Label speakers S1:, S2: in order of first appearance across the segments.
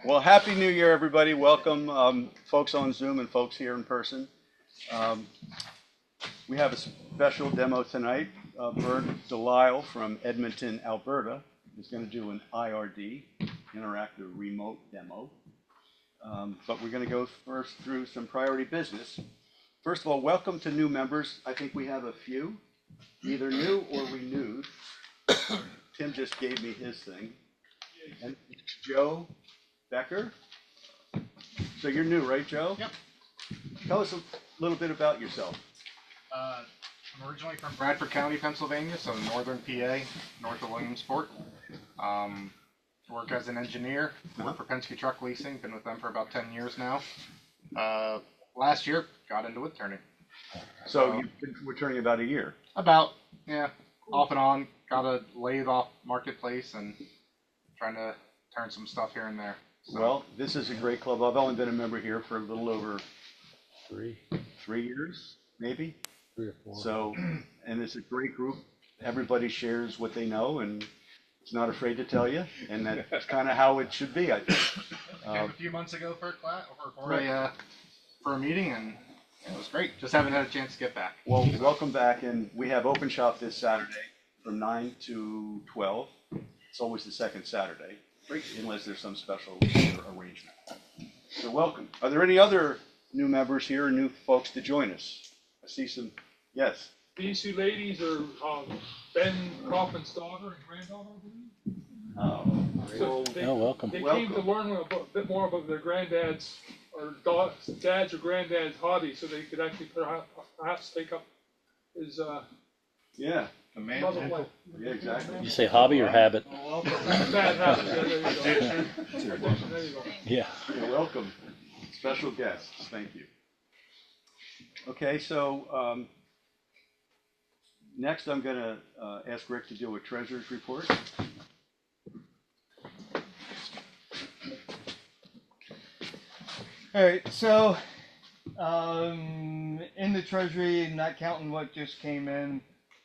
S1: Well, Happy New Year, everybody. Welcome, folks on Zoom and folks here in person. We have a special demo tonight. Bert Delisle from Edmonton, Alberta, is going to do an IRD, interactive remote demo. But we're going to go first through some priority business. First of all, welcome to new members. I think we have a few, either new or renewed. Tim just gave me his thing. And Joe Becker. So you're new, right, Joe?
S2: Yep.
S1: Tell us a little bit about yourself.
S2: I'm originally from Bradford County, Pennsylvania, so northern PA, north of Williamsport. Work as an engineer, work for Penske Truck Leasing, been with them for about 10 years now. Last year, got into woodturning.
S1: So you've been woodturning about a year?
S2: About, yeah, off and on. Got a lathe off marketplace and trying to turn some stuff here and there. So.
S1: Well, this is a great club. I've only been a member here for a little over 3 years, maybe.
S3: 3 or 4.
S1: So, and it's a great group. Everybody shares what they know and is not afraid to tell you. And that's kind of how it should be, I think.
S2: Came a few months ago for a class, for a meeting, and it was great. Just haven't had a chance to get back.
S1: Well, welcome back. And we have open shop this Saturday from 9 to 12. It's always the second Saturday, unless there's some special arrangement. So welcome. Are there any other new members here or new folks to join us? I see some, yes.
S4: These two ladies are Ben Kaufman's daughter and granddaughter, I believe.
S1: So
S3: Welcome.
S4: They came to learn a bit more about their granddad's or dad's or granddad's hobby, so they could actually perhaps take up his
S1: yeah.
S4: mother life.
S1: Yeah, exactly.
S3: You say hobby or habit?
S4: Bad habit. Yeah, there you go. There you go.
S3: Yeah.
S1: You're welcome. Special guests. Thank you. Okay, so next I'm going to ask Rick to do a treasurer's report.
S5: All right, so in the treasury, not counting what just came in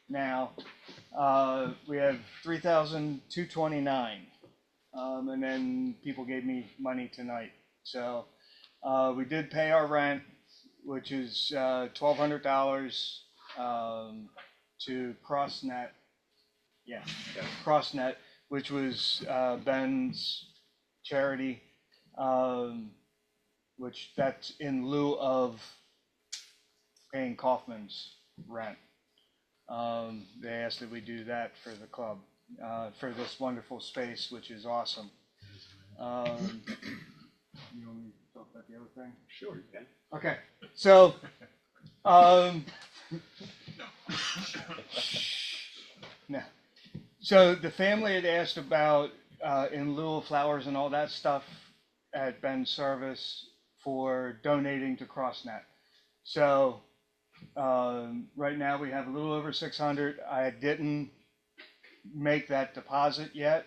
S5: now, we have $3,229, and then people gave me money tonight. So we did pay our rent, which is $1,200 to CrossNet. Yeah, CrossNet, which was Ben's charity. Which that's in lieu of paying Kaufman's rent. They asked that we do that for the club, for this wonderful space, which is awesome. You want me to talk about the other thing?
S1: Sure, you can.
S5: Okay, so, no. So the family had asked about, in lieu of flowers and all that stuff at Ben's service, for donating to CrossNet. So right now we have a little over 600. I didn't make that deposit yet.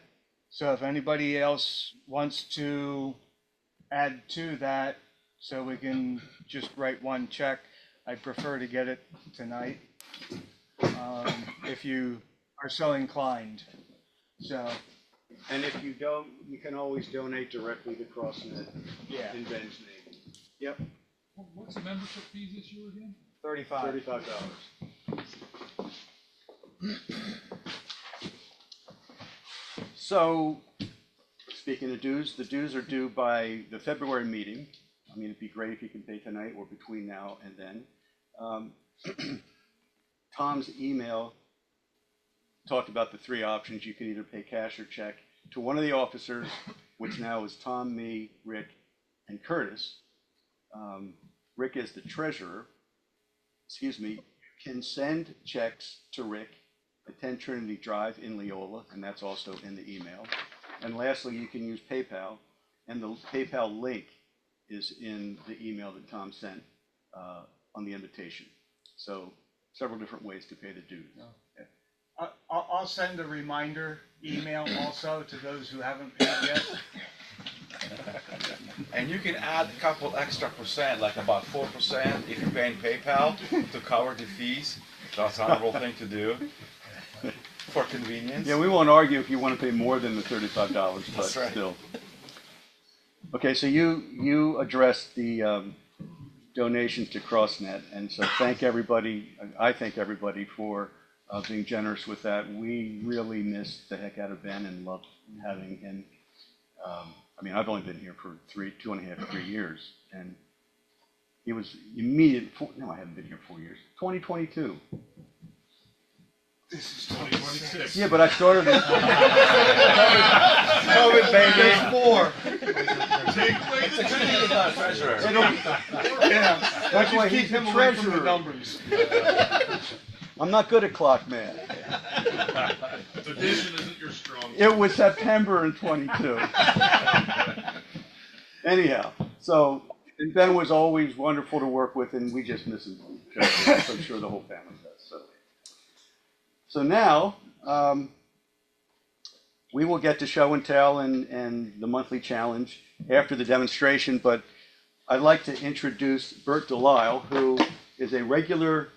S5: So if anybody else wants to add to that, so we can just write one check, I'd prefer to get it tonight, if you are so inclined. So.
S1: And if you don't, you can always donate directly to CrossNet in Ben's name. Yep.
S4: What's the membership fees this year again?
S5: $35.
S1: So, speaking of dues, the dues are due by the February meeting. I mean, it'd be great if you can pay tonight or between now and then. Tom's email talked about the 3 options. You can either pay cash or check to one of the officers, which now is Tom, me, Rick, and Curtis. Rick is the treasurer. Excuse me. You can send checks to Rick at 10 Trinity Drive in Leola, and that's also in the email. And lastly, you can use PayPal, and the PayPal link is in the email that Tom sent on the invitation. So several different ways to pay the dues.
S5: I'll send a reminder email also to those who haven't paid yet.
S6: And you can add a couple extra percent, like about 4%, if you're paying PayPal to cover the fees. That's an honorable thing to do for convenience.
S1: Yeah, we won't argue if you want to pay more than the $35, but
S6: That's right.
S1: still. Okay, so you addressed the donations to CrossNet, and so thank everybody. I thank everybody for being generous with that. We really missed the heck out of Ben and loved having him. I mean, I've only been here for 3 years, and he was immediate. No, I haven't been here 4 years. 2022.
S3: This is 2026.
S1: Yeah, but I started in
S6: COVID, baby.
S3: Four.
S6: He's not a treasurer.
S3: Yeah.
S1: That's why
S3: Keep
S1: he's the
S3: him away from the
S1: treasurer.
S3: numbers.
S1: I'm not good at clock math.
S3: Addition isn't your strong.
S1: It was September in 22. Anyhow, so and Ben was always wonderful to work with, and we just miss him. I'm sure the whole family does. So now we will get to show and tell and the monthly challenge after the demonstration. But I'd like to introduce Bert Delisle, who is a regular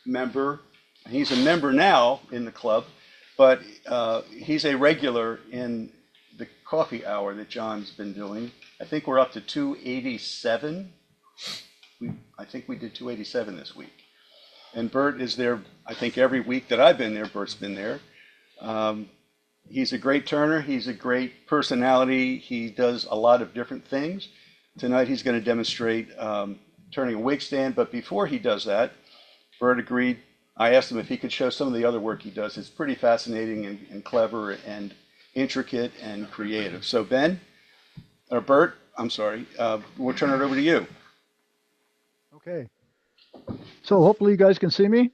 S1: member. He's a member now in the club, but he's a regular in the coffee hour that John's been doing. I think we're up to 287. I think we did 287 this week. And Bert is there, I think, every week that I've been there. Bert's been there. He's a great turner. He's a great personality. He does a lot of different things. Tonight he's going to demonstrate turning a wig stand. But before he does that, Bert agreed. I asked him if he could show some of the other work he does. It's pretty fascinating and clever and intricate and creative. So Bert, I'm sorry, we'll turn it over to you.
S7: Okay. So hopefully you guys can see me.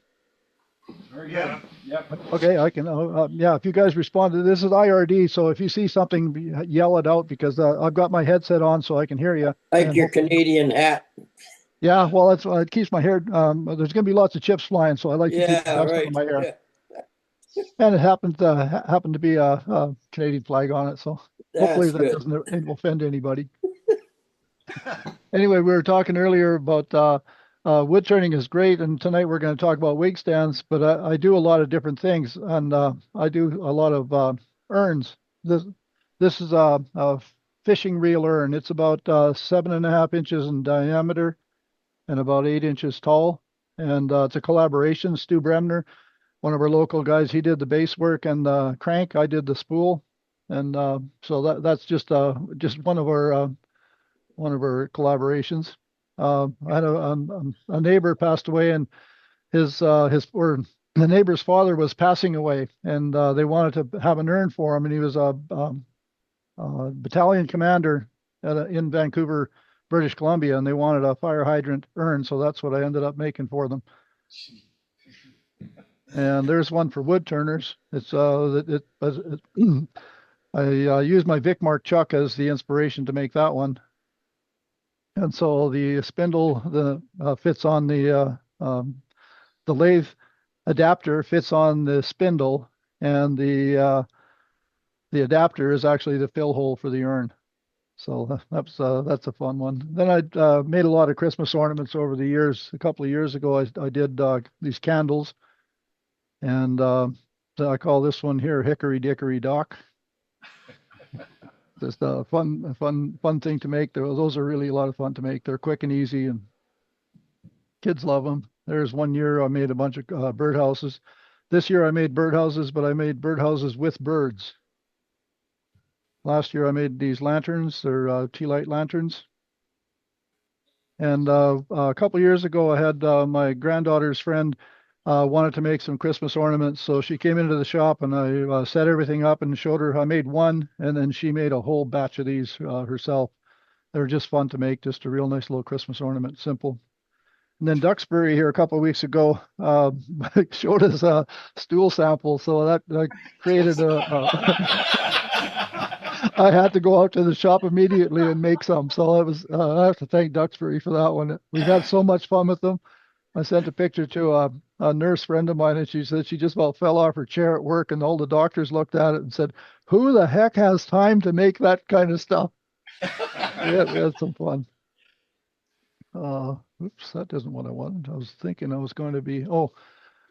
S1: Very good. Yep.
S7: Okay, I can. Yeah, if you guys respond to this is IRD, so if you see something, yell it out because I've got my headset on so I can hear you.
S8: Like your Canadian hat.
S7: Yeah, well, that's it keeps my hair. There's going to be lots of chips flying, so I like to keep the dust out of my hair.
S8: Yeah.
S7: And it happened to be a Canadian flag on it, so hopefully that doesn't offend anybody. Anyway, we were talking earlier about wood turning is great, and tonight we're going to talk about wig stands. But I do a lot of different things, and I do a lot of urns. This is a fishing reel urn. It's about 7.5 inches in diameter and about 8 inches tall. And it's a collaboration. Stu Bremner, one of our local guys, he did the base work and the crank. I did the spool, and so that's just one of our collaborations. I had a neighbor passed away, and the neighbor's father was passing away, and they wanted to have an urn for him, and he was a battalion commander in Vancouver, British Columbia, and they wanted a fire hydrant urn, so that's what I ended up making for them. And there's one for Woodturners. I used my Vicmark chuck as the inspiration to make that one. And so the spindle fits on the lathe adapter fits on the spindle, and the adapter is actually the fill hole for the urn. So that's a fun one. Then I made a lot of Christmas ornaments over the years. A couple of years ago, I did these candles, and I call this one here Hickory Dickory Dock. Just a fun thing to make. Those are really a lot of fun to make. They're quick and easy, and kids love them. There's one year I made a bunch of birdhouses. This year I made birdhouses, but I made birdhouses with birds. Last year I made these lanterns. They're tea light lanterns. And a couple years ago I had my granddaughter's friend wanted to make some Christmas ornaments. So she came into the shop, and I set everything up and showed her. I made one, and then she made a whole batch of these herself. They were just fun to make, just a real nice little Christmas ornament, simple. And then Duxbury here a couple of weeks ago showed us a stool sample. So that created I had to go out to the shop immediately and make some. So I have to thank Duxbury for that one. We've had so much fun with them. I sent a picture to a nurse friend of mine, and she said she just about fell off her chair at work, and all the doctors looked at it and said, "Who the heck has time to make that kind of stuff?" We had some fun. Oops, that isn't what I wanted. I was thinking I was going to be.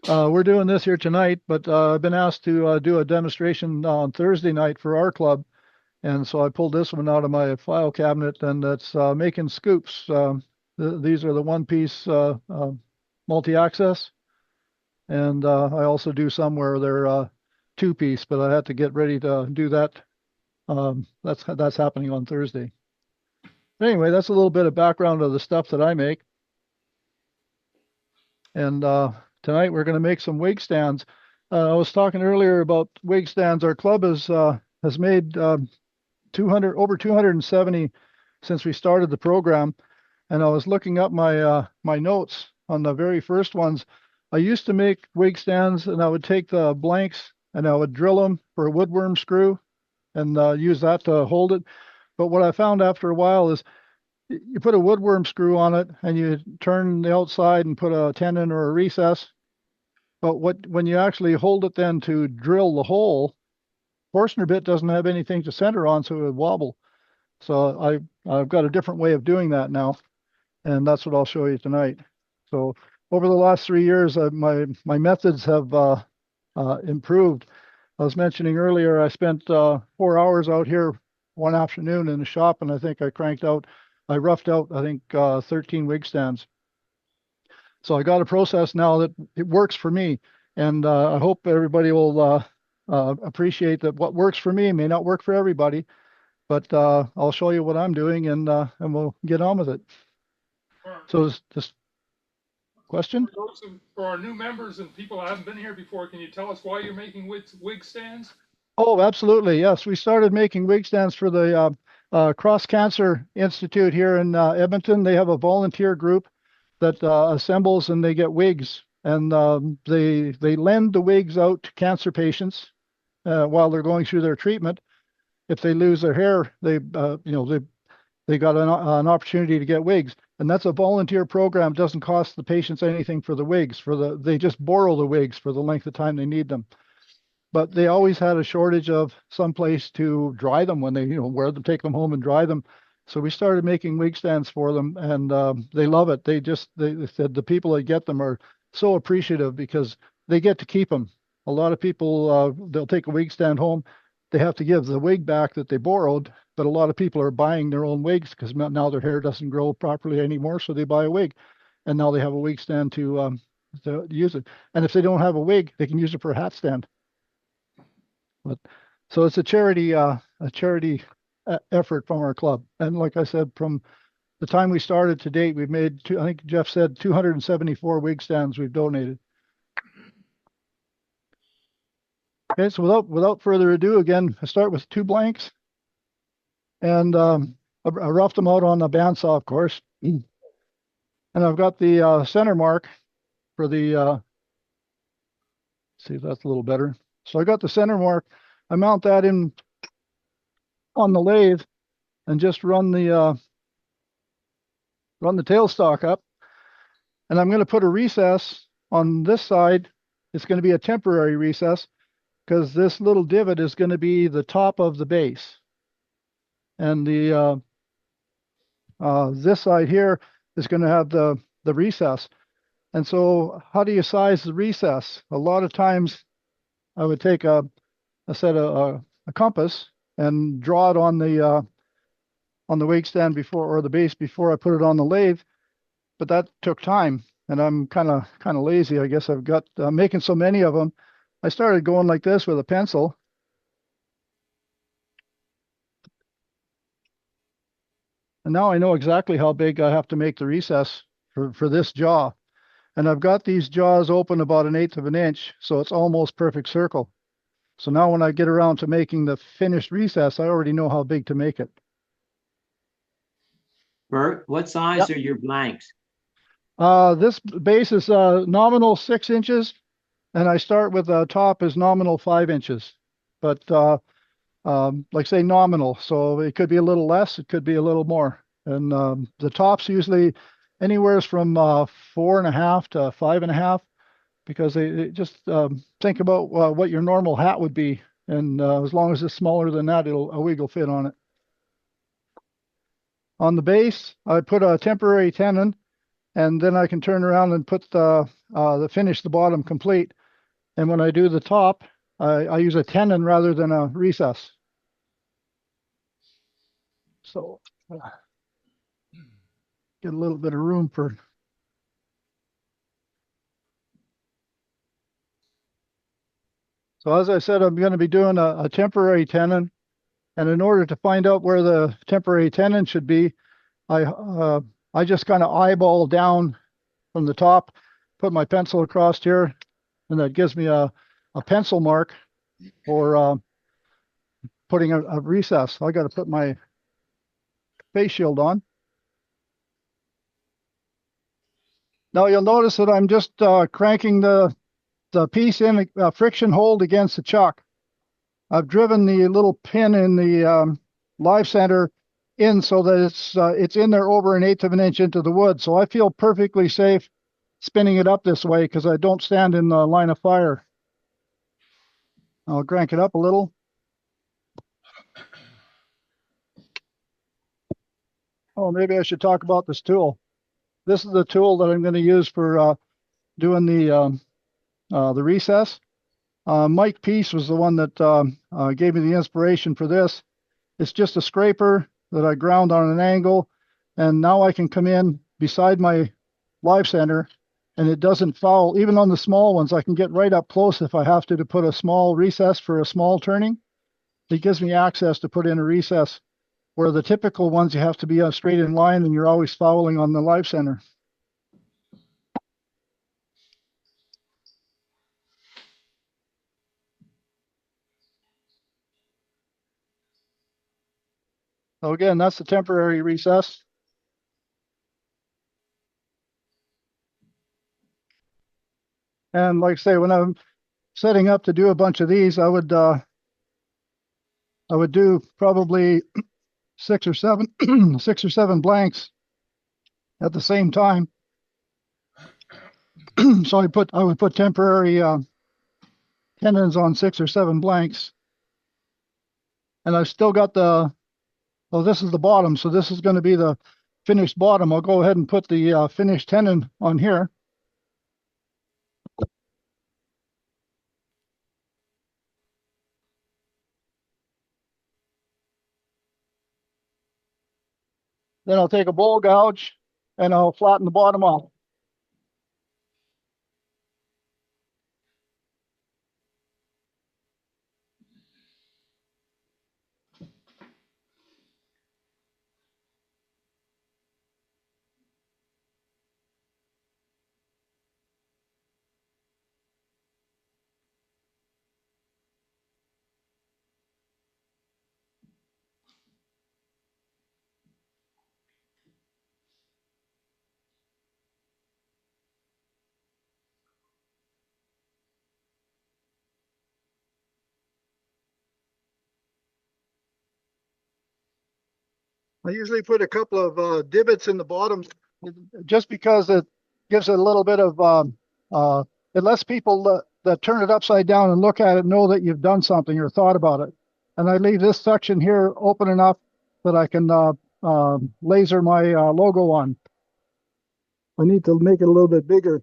S7: We're doing this here tonight, but I've been asked to do a demonstration on Thursday night for our club, And so I pulled this one out of my file cabinet, and it's making scoops. These are the one-piece multi-access, and I also do some where they're two-piece, but I had to get ready to do that. That's happening on Thursday. Anyway, that's a little bit of background of the stuff that I make. And tonight we're going to make some wig stands. I was talking earlier about wig stands. Our club has made 270 since we started the program. And I was looking up my notes on the very first ones. I used to make wig stands, and I would take the blanks and I would drill them for a woodworm screw and use that to hold it. But what I found after a while is you put a woodworm screw on it and you turn the outside and put a tenon or a recess. But when you actually hold it then to drill the hole, Forstner bit doesn't have anything to center on, so it would wobble. So I've got a different way of doing that now, and that's what I'll show you tonight. So over the last 3 years, my methods have improved. I was mentioning earlier, I spent 4 hours out here one afternoon in the shop, and I think I roughed out, I think 13 wig stands. So I got a process now that it works for me, and I hope everybody will appreciate that what works for me may not work for everybody, but I'll show you what I'm doing, and we'll get on with it. So this question?
S4: For our new members and people that haven't been here before, can you tell us why you're making wig stands?
S7: Oh, absolutely. Yes, we started making wig stands for the Cross Cancer Institute here in Edmonton. They have a volunteer group that assembles, and they get wigs, and they lend the wigs out to cancer patients while they're going through their treatment. If they lose their hair, they got an opportunity to get wigs, and that's a volunteer program. It doesn't cost the patients anything for the wigs. They just borrow the wigs for the length of time they need them. But they always had a shortage of some place to dry them when they wear them, take them home and dry them. So we started making wig stands for them, and they love it. They said the people that get them are so appreciative because they get to keep them. A lot of people, they'll take a wig stand home. They have to give the wig back that they borrowed, but a lot of people are buying their own wigs because now their hair doesn't grow properly anymore, so they buy a wig, and now they have a wig stand to use it. And if they don't have a wig, they can use it for a hat stand. But so it's a charity effort from our club, and like I said, from the time we started to date, we've made I think Jeff said 274 wig stands we've donated. Okay, so without further ado, again, I start with 2 blanks, and I roughed them out on a bandsaw, of course, and I've got the center mark for the. See if that's a little better. So I got the center mark. I mount that in on the lathe and just run the tailstock up. And I'm going to put a recess on this side. It's going to be a temporary recess because this little divot is going to be the top of the base. And the this side here is going to have the recess. And so how do you size the recess? A lot of times I would take a compass and draw it on the wig stand before, or the base before I put it on the lathe, but that took time, and I'm kind of lazy. I guess I've got making so many of them. I started going like this with a pencil. And now I know exactly how big I have to make the recess for this jaw. And I've got these jaws open about 1/8 of an inch, so it's almost perfect circle. So now when I get around to making the finished recess, I already know how big to make it.
S8: Bert, what size are your blanks?
S7: This base is nominal 6 inches, and I start with a top is nominal 5 inches. But like say nominal, so it could be a little less, it could be a little more. And the top's usually anywhere from 4.5 to 5.5, because they just think about what your normal hat would be, and as long as it's smaller than that, a wig will fit on it. On the base, I put a temporary tenon, and then I can turn around and put finish the bottom complete. And when I do the top, I use a tenon rather than a recess. So get a little bit of room for. So as I said, I'm going to be doing a temporary tenon, and in order to find out where the temporary tenon should be, I just kind of eyeball down from the top, put my pencil across here, and that gives me a pencil mark for putting a recess. I got to put my face shield on. Now you'll notice that I'm just cranking the piece in a friction hold against the chuck. I've driven the little pin in the live center in so that it's in there over 1/8 of an inch into the wood. So I feel perfectly safe spinning it up this way because I don't stand in the line of fire. I'll crank it up a little. Oh, maybe I should talk about this tool. This is the tool that I'm going to use for doing the recess. Mike Peace was the one that gave me the inspiration for this. It's just a scraper that I ground on an angle, and now I can come in beside my live center, and it doesn't foul. Even on the small ones, I can get right up close if I have to put a small recess for a small turning. It gives me access to put in a recess, where the typical ones you have to be straight in line and you're always fouling on the live center. So again, that's the temporary recess. And like I say, when I'm setting up to do a bunch of these, I would do probably 6 or 7 6 or 7 blanks at the same time. So I would put temporary tenons on 6 or 7 blanks, and I've still got this is the bottom, so this is going to be the finished bottom. I'll go ahead and put the finished tenon on here. Then I'll take a bowl gouge and I'll flatten the bottom off. I usually put a couple of divots in the bottom just because it gives it a little bit of, it lets people that turn it upside down and look at it know that you've done something or thought about it. And I leave this section here open enough that I can laser my logo on. I need to make it a little bit bigger.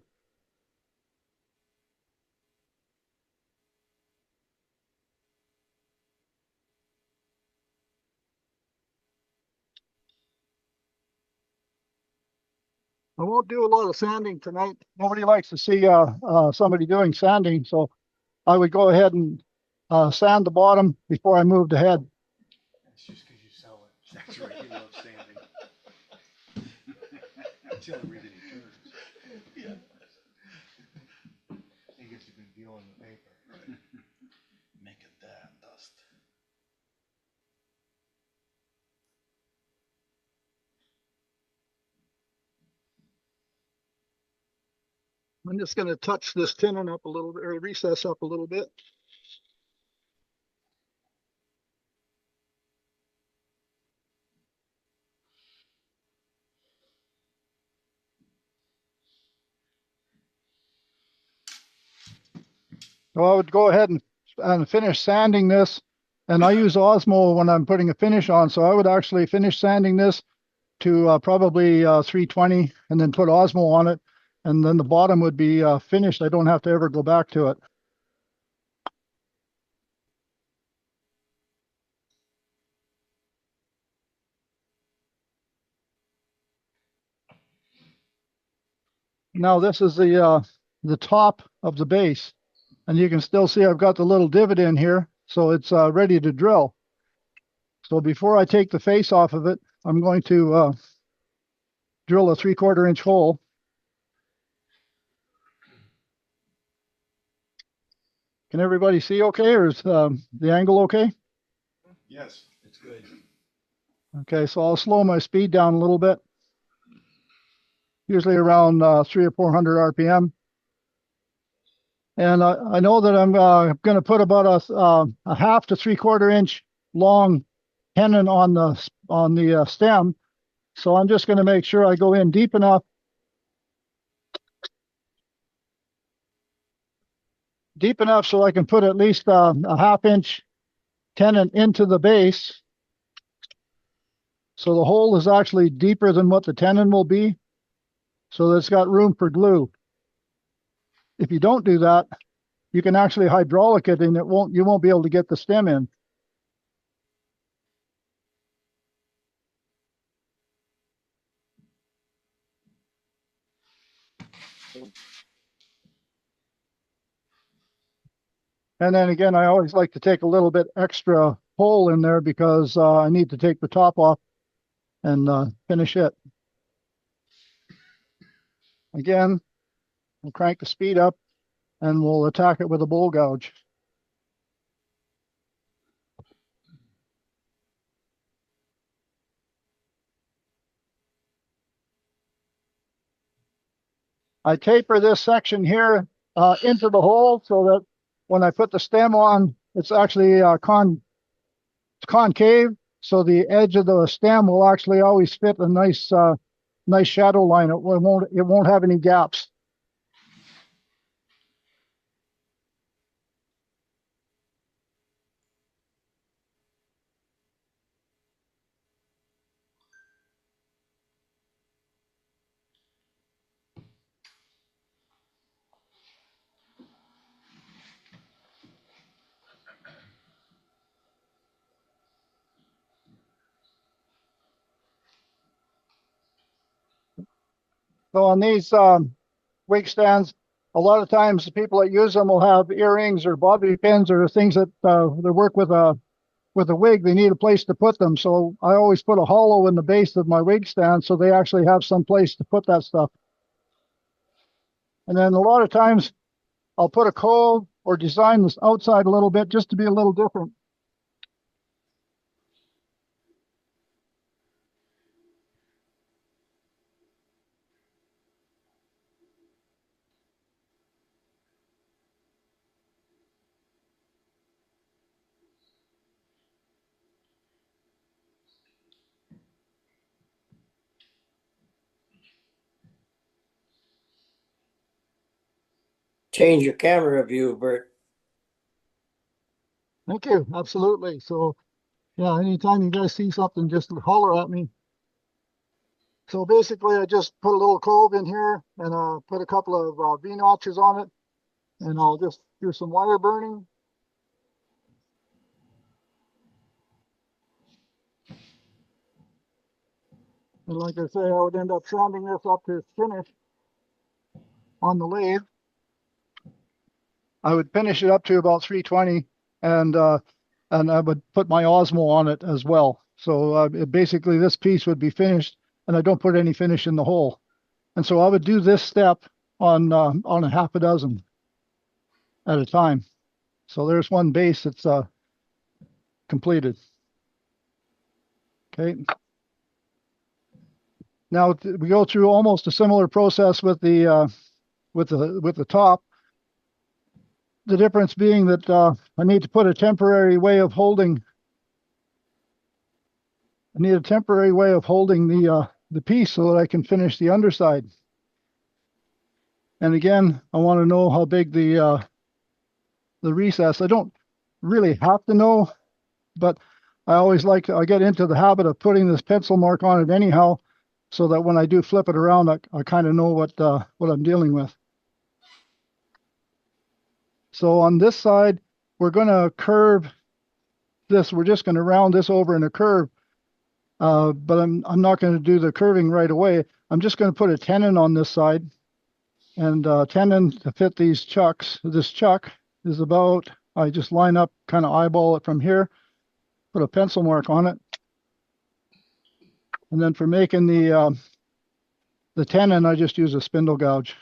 S7: I won't do a lot of sanding tonight. Nobody likes to see somebody doing sanding, so I would go ahead and sand the bottom before I moved ahead.
S1: That's just because you sell it. That's right, you love sanding. That's the only reason he turns. Yeah. He gets a good deal on the paper. Right. Make it that dust.
S7: I'm just going to touch this tenon up a little bit, or recess up a little bit. So I would go ahead and finish sanding this, and I use Osmo when I'm putting a finish on, so I would actually finish sanding this to probably 320 and then put Osmo on it, and then the bottom would be finished. I don't have to ever go back to it. Now this is the top of the base, and you can still see I've got the little divot in here, so it's ready to drill. So before I take the face off of it, I'm going to drill a 3/4 inch hole. Can everybody see okay, or is the angle okay?
S1: Yes.
S6: It's good.
S7: Okay, so I'll slow my speed down a little bit, usually around 300 or 400 RPM. And I know that I'm going to put about a 1/2 to 3/4 inch long tenon on the stem. So I'm just going to make sure I go in deep enough so I can put at least a 1/2 inch tenon into the base. So the hole is actually deeper than what the tenon will be, so that it's got room for glue. If you don't do that, you can actually hydraulic it and you won't be able to get the stem in. And then again, I always like to take a little bit extra hole in there because I need to take the top off and finish it. Again, we'll crank the speed up and we'll attack it with a bowl gouge. I taper this section here into the hole so that when I put the stem on, it's actually concave. So the edge of the stem will actually always fit a nice shadow line. It won't have any gaps. So on these wig stands, a lot of times the people that use them will have earrings or bobby pins or things that they work with a wig. They need a place to put them. So I always put a hollow in the base of my wig stand so they actually have some place to put that stuff. And then a lot of times I'll put a cove or design this outside a little bit just to be a little different.
S9: Change your camera view, Bert.
S7: Thank you. Absolutely. So yeah, anytime you guys see something, just holler at me. So basically I just put a little cove in here and put a couple of V-notches on it, and I'll just do some wire burning. And like I say, I would end up sanding this up to finish on the lathe. I would finish it up to about 320, and I would put my Osmo on it as well. So basically this piece would be finished, and I don't put any finish in the hole. And so I would do this step on a 6 at a time. So there's one base that's completed. Okay. Now we go through almost a similar process with the top. The difference being that I need to put a temporary way of holding. I need a temporary way of holding the piece so that I can finish the underside. And again, I want to know how big the recess. I don't really have to know, but I get into the habit of putting this pencil mark on it anyhow, so that when I do flip it around, I kind of know what I'm dealing with. So on this side, we're going to curve this. We're just going to round this over in a curve, but I'm not going to do the curving right away. I'm just going to put a tenon on this side. And tenon to fit these chucks. This chuck is about, I just line up, kind of eyeball it from here, put a pencil mark on it. And then for making the tenon, I just use a spindle gouge.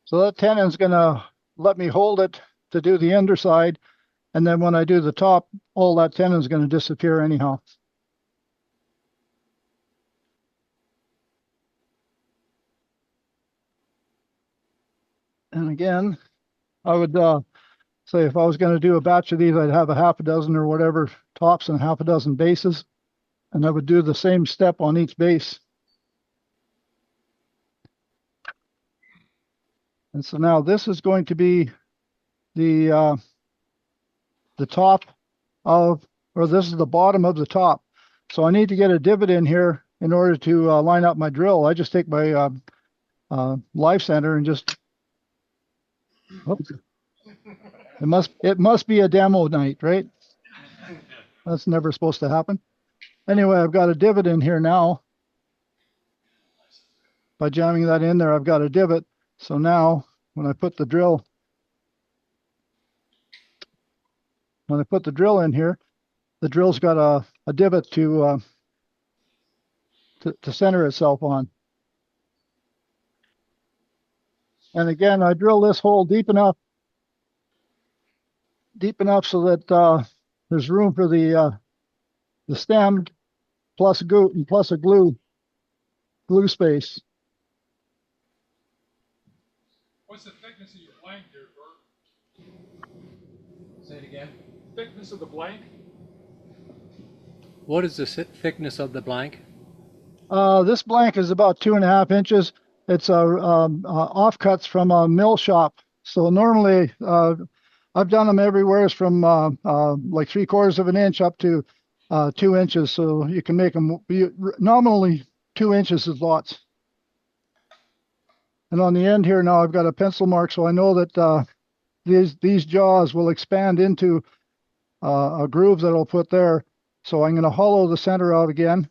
S7: So that tenon's gonna let me hold it to do the underside. And then when I do the top, all that tenon's gonna disappear anyhow. And again, I would say if I was gonna do a batch of these, I'd have a half a dozen or whatever tops and half a dozen bases. And I would do the same step on each base. And so now this is going to be the top of, or this is the bottom of the top. So I need to get a divot in here in order to line up my drill. I just take my live center and just, oops. It must be a demo night, right? That's never supposed to happen. Anyway, I've got a divot in here now. By jamming that in there, I've got a divot. So now when I put the drill in here, the drill's got a divot to center itself on. And again, I drill this hole deep enough so that there's room for the stem plus a glue space.
S4: What's the thickness of your blank here, Bert?
S9: Say it again.
S4: Thickness of the blank?
S9: What is the thickness of the blank?
S7: This blank is about 2.5 inches. It's offcuts from a mill shop. So normally I've done them everywhere from like 3/4 of an inch up to 2 inches. So you can make them nominally 2 inches is lots. And on the end here now I've got a pencil mark, so I know that these jaws will expand into a groove that I'll put there. So I'm going to hollow the center out again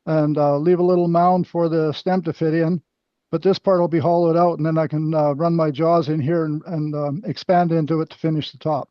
S7: and leave a little mound for the stem to fit in. But this part will be hollowed out, and then I can run my jaws in here and expand into it to finish the top.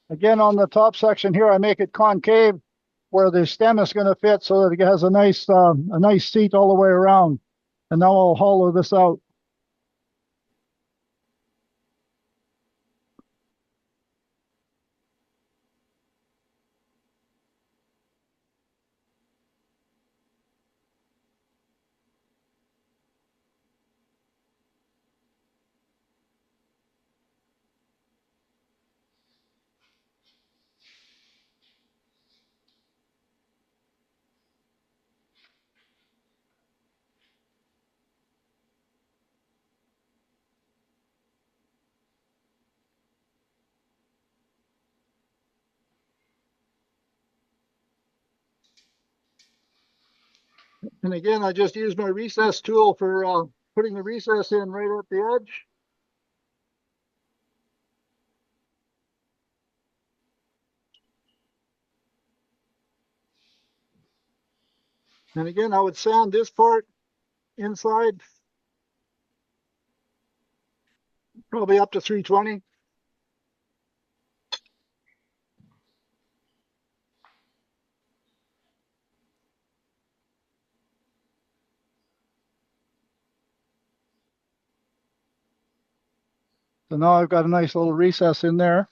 S7: Again, on the top section here, I make it concave where the stem is going to fit so that it has a nice seat all the way around. And now I'll hollow this out. And again, I just use my recess tool for putting the recess in right at the edge. And again, I would sand this part inside, probably up to 320. So now I've got a nice little recess in there.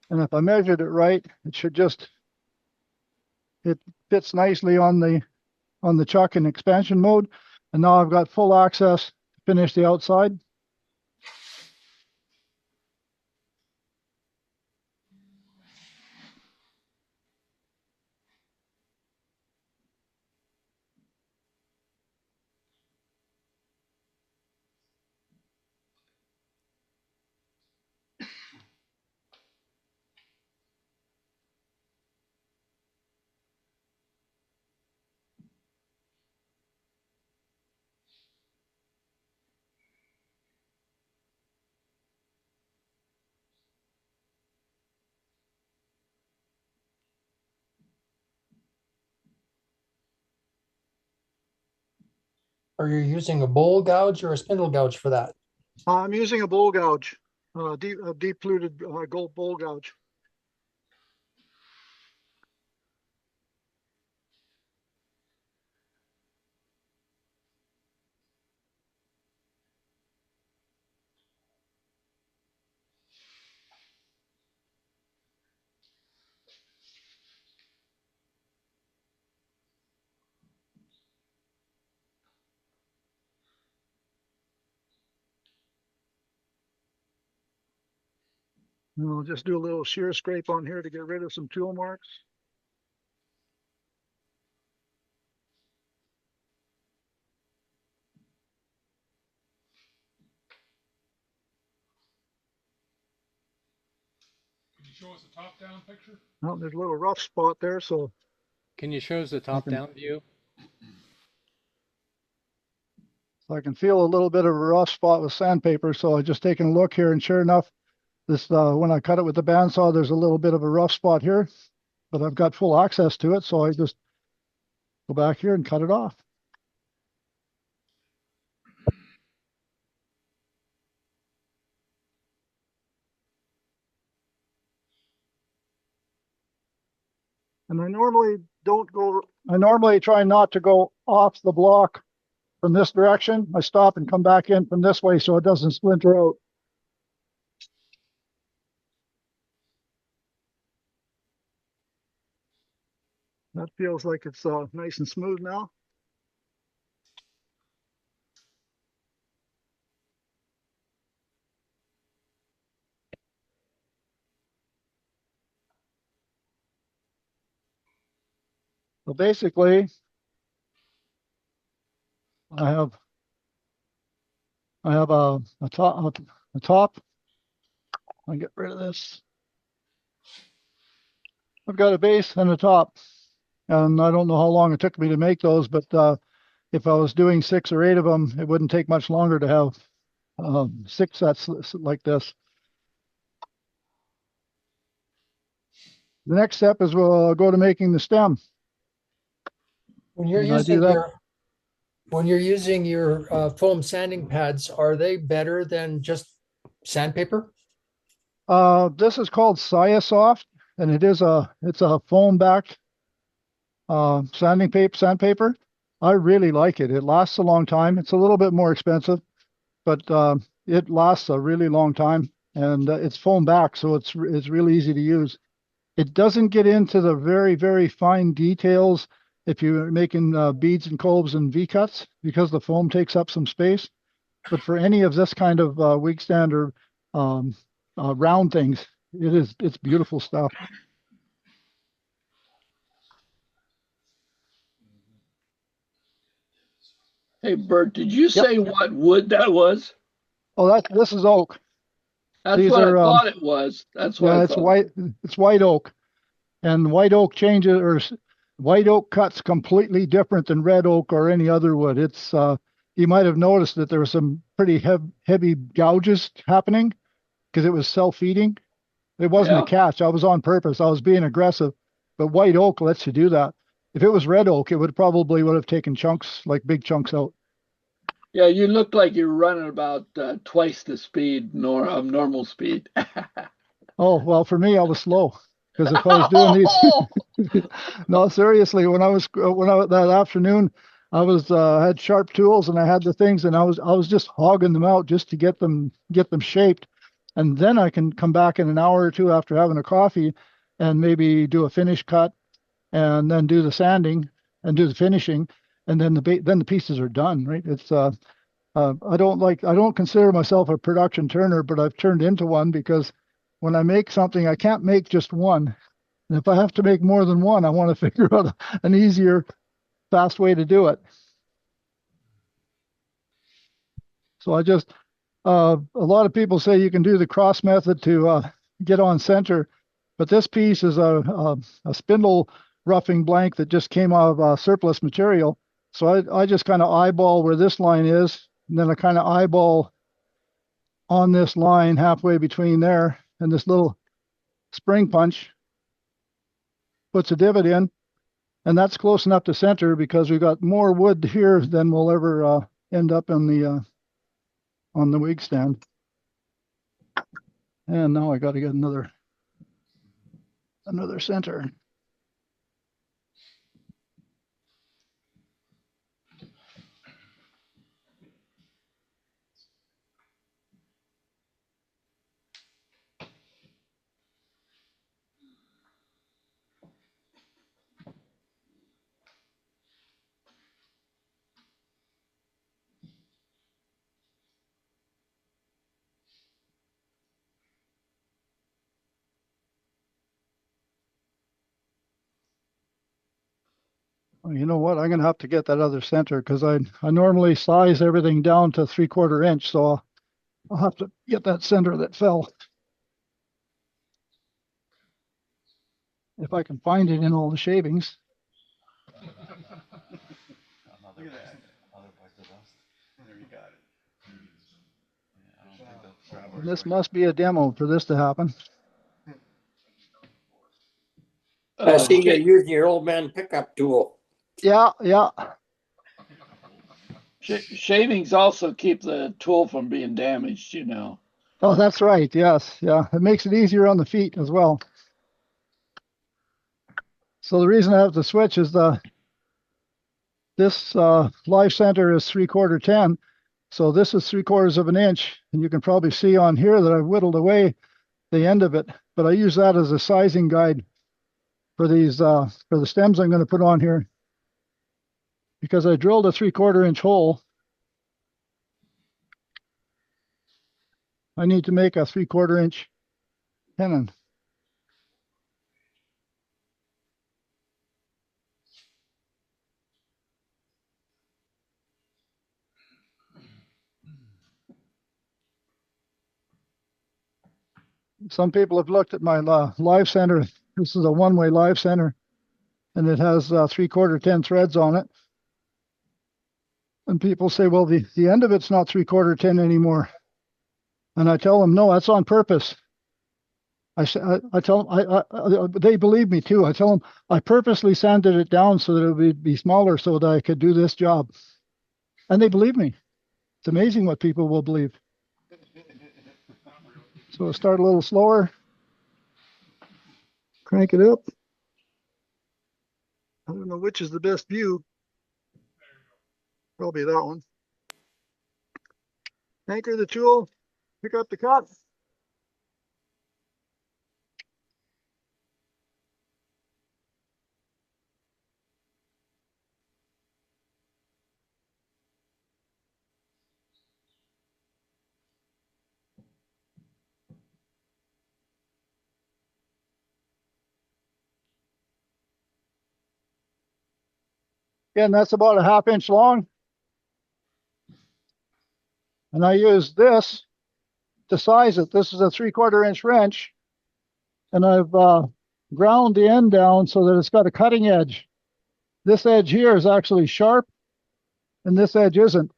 S7: And if I measured it right, it should just, it fits nicely on the chuck in expansion mode. And now I've got full access to finish the outside.
S10: Are you using a bowl gouge or a spindle gouge for that?
S7: I'm using a bowl gouge, a deep fluted gold bowl gouge. And I'll just do a little shear scrape on here to get rid of some tool marks.
S4: Can you show us a top-down picture?
S7: Oh, there's a little rough spot there, so
S9: Can you show us the top-down view?
S7: I can feel a little bit of a rough spot with sandpaper. So I just taken a look here, and sure enough, this when I cut it with the bandsaw, there's a little bit of a rough spot here, but I've got full access to it, so I just go back here and cut it off. And I normally try not to go off the block from this direction. I stop and come back in from this way so it doesn't splinter out. That feels like it's nice and smooth now. So basically, I have a top. I'll get rid of this. I've got a base and a top, and I don't know how long it took me to make those, but if I was doing 6 or 8 of them, it wouldn't take much longer to have 6 sets like this. The next step is we'll go to making the stem.
S10: When you're using your foam sanding pads, are they better than just sandpaper?
S7: This is called Sandpaper, and it's a foam backed sandpaper. I really like it. It lasts a long time. It's a little bit more expensive, but it lasts a really long time, and it's foam back, so it's really easy to use. It doesn't get into the very, very fine details if you're making beads and cobes and V-cuts, because the foam takes up some space. But for any of this kind of wig stand or round things, it's beautiful stuff.
S11: Hey, Bert, did you say what wood that was?
S7: Oh, this is oak.
S11: That's what I thought it was. That's what I thought.
S7: It's white oak, and white oak cuts completely different than red oak or any other wood. It's you might have noticed that there were some pretty heavy gouges happening because it was self-feeding. It wasn't a catch. I was on purpose. I was being aggressive, but white oak lets you do that. If it was red oak, it would have taken chunks, like big chunks out.
S11: Yeah, you looked like you're running about twice the speed normal speed.
S7: Oh, well, for me, I was slow, because if I was doing these, no, seriously, when I that afternoon, had sharp tools and I had the things and I was just hogging them out just to get them shaped. And then I can come back in an hour or two after having a coffee and maybe do a finish cut and then do the sanding and do the finishing. And then the pieces are done, right? It's I don't consider myself a production turner, but I've turned into one because when I make something, I can't make just one. And if I have to make more than one, I want to figure out an easier, fast way to do it. So a lot of people say you can do the cross method to get on center, but this piece is a spindle roughing blank that just came out of surplus material. So I just kind of eyeball where this line is, and then I kind of eyeball on this line halfway between there, and this little spring punch puts a divot in, and that's close enough to center because we've got more wood here than we'll ever end up in the on the wig stand. And now I got to get another center. Well, you know what? I'm gonna have to get that other center because I normally size everything down to 3/4 inch, so I'll have to get that center that fell. If I can find it in all the shavings.
S1: Look at that. There you got it.
S7: And this must be a demo for this to happen.
S8: I see you're using your old man pickup tool.
S7: Yeah.
S11: Shavings also keep the tool from being damaged, you know.
S7: Oh, that's right. Yes. Yeah. It makes it easier on the feet as well. So the reason I have to switch is this live center is 3/4 10. So this is 3/4 of an inch. And you can probably see on here that I've whittled away the end of it, but I use that as a sizing guide for these, for the stems I'm going to put on here. Because I drilled a 3/4 inch hole, I need to make a 3/4 inch tenon. Some people have looked at my live center. This is a one-way live center, and it has 3/4 10 threads on it. And people say, well, the end of it's not 3/4 10 anymore. And I tell them, no, that's on purpose. I tell them, they believe me too. I tell them I purposely sanded it down so that it would be smaller so that I could do this job. And they believe me. It's amazing what people will believe. So I'll start a little slower. Crank it up. I don't know which is the best view. Probably that one. Anchor the tool, pick up the cut. Again, that's about a 1/2 inch long. And I use this to size it. This is a 3/4 inch wrench. And I've ground the end down so that it's got a cutting edge. This edge here is actually sharp, and this edge isn't.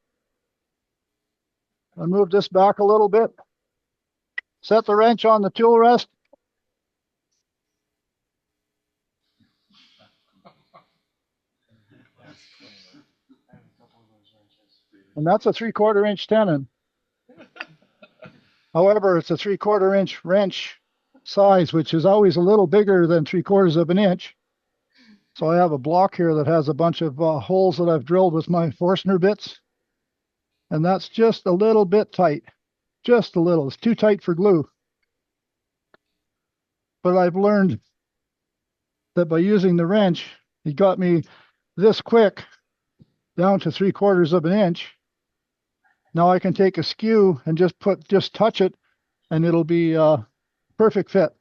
S7: I move this back a little bit. Set the wrench on the tool rest. And that's a 3/4 inch tenon. However, it's a 3/4 inch wrench size, which is always a little bigger than 3/4 of an inch. So I have a block here that has a bunch of holes that I've drilled with my Forstner bits. And that's just a little bit tight. Just a little. It's too tight for glue. But I've learned that by using the wrench, it got me this quick down to 3/4 of an inch. Now I can take a skew and just touch it, and it'll be a perfect fit.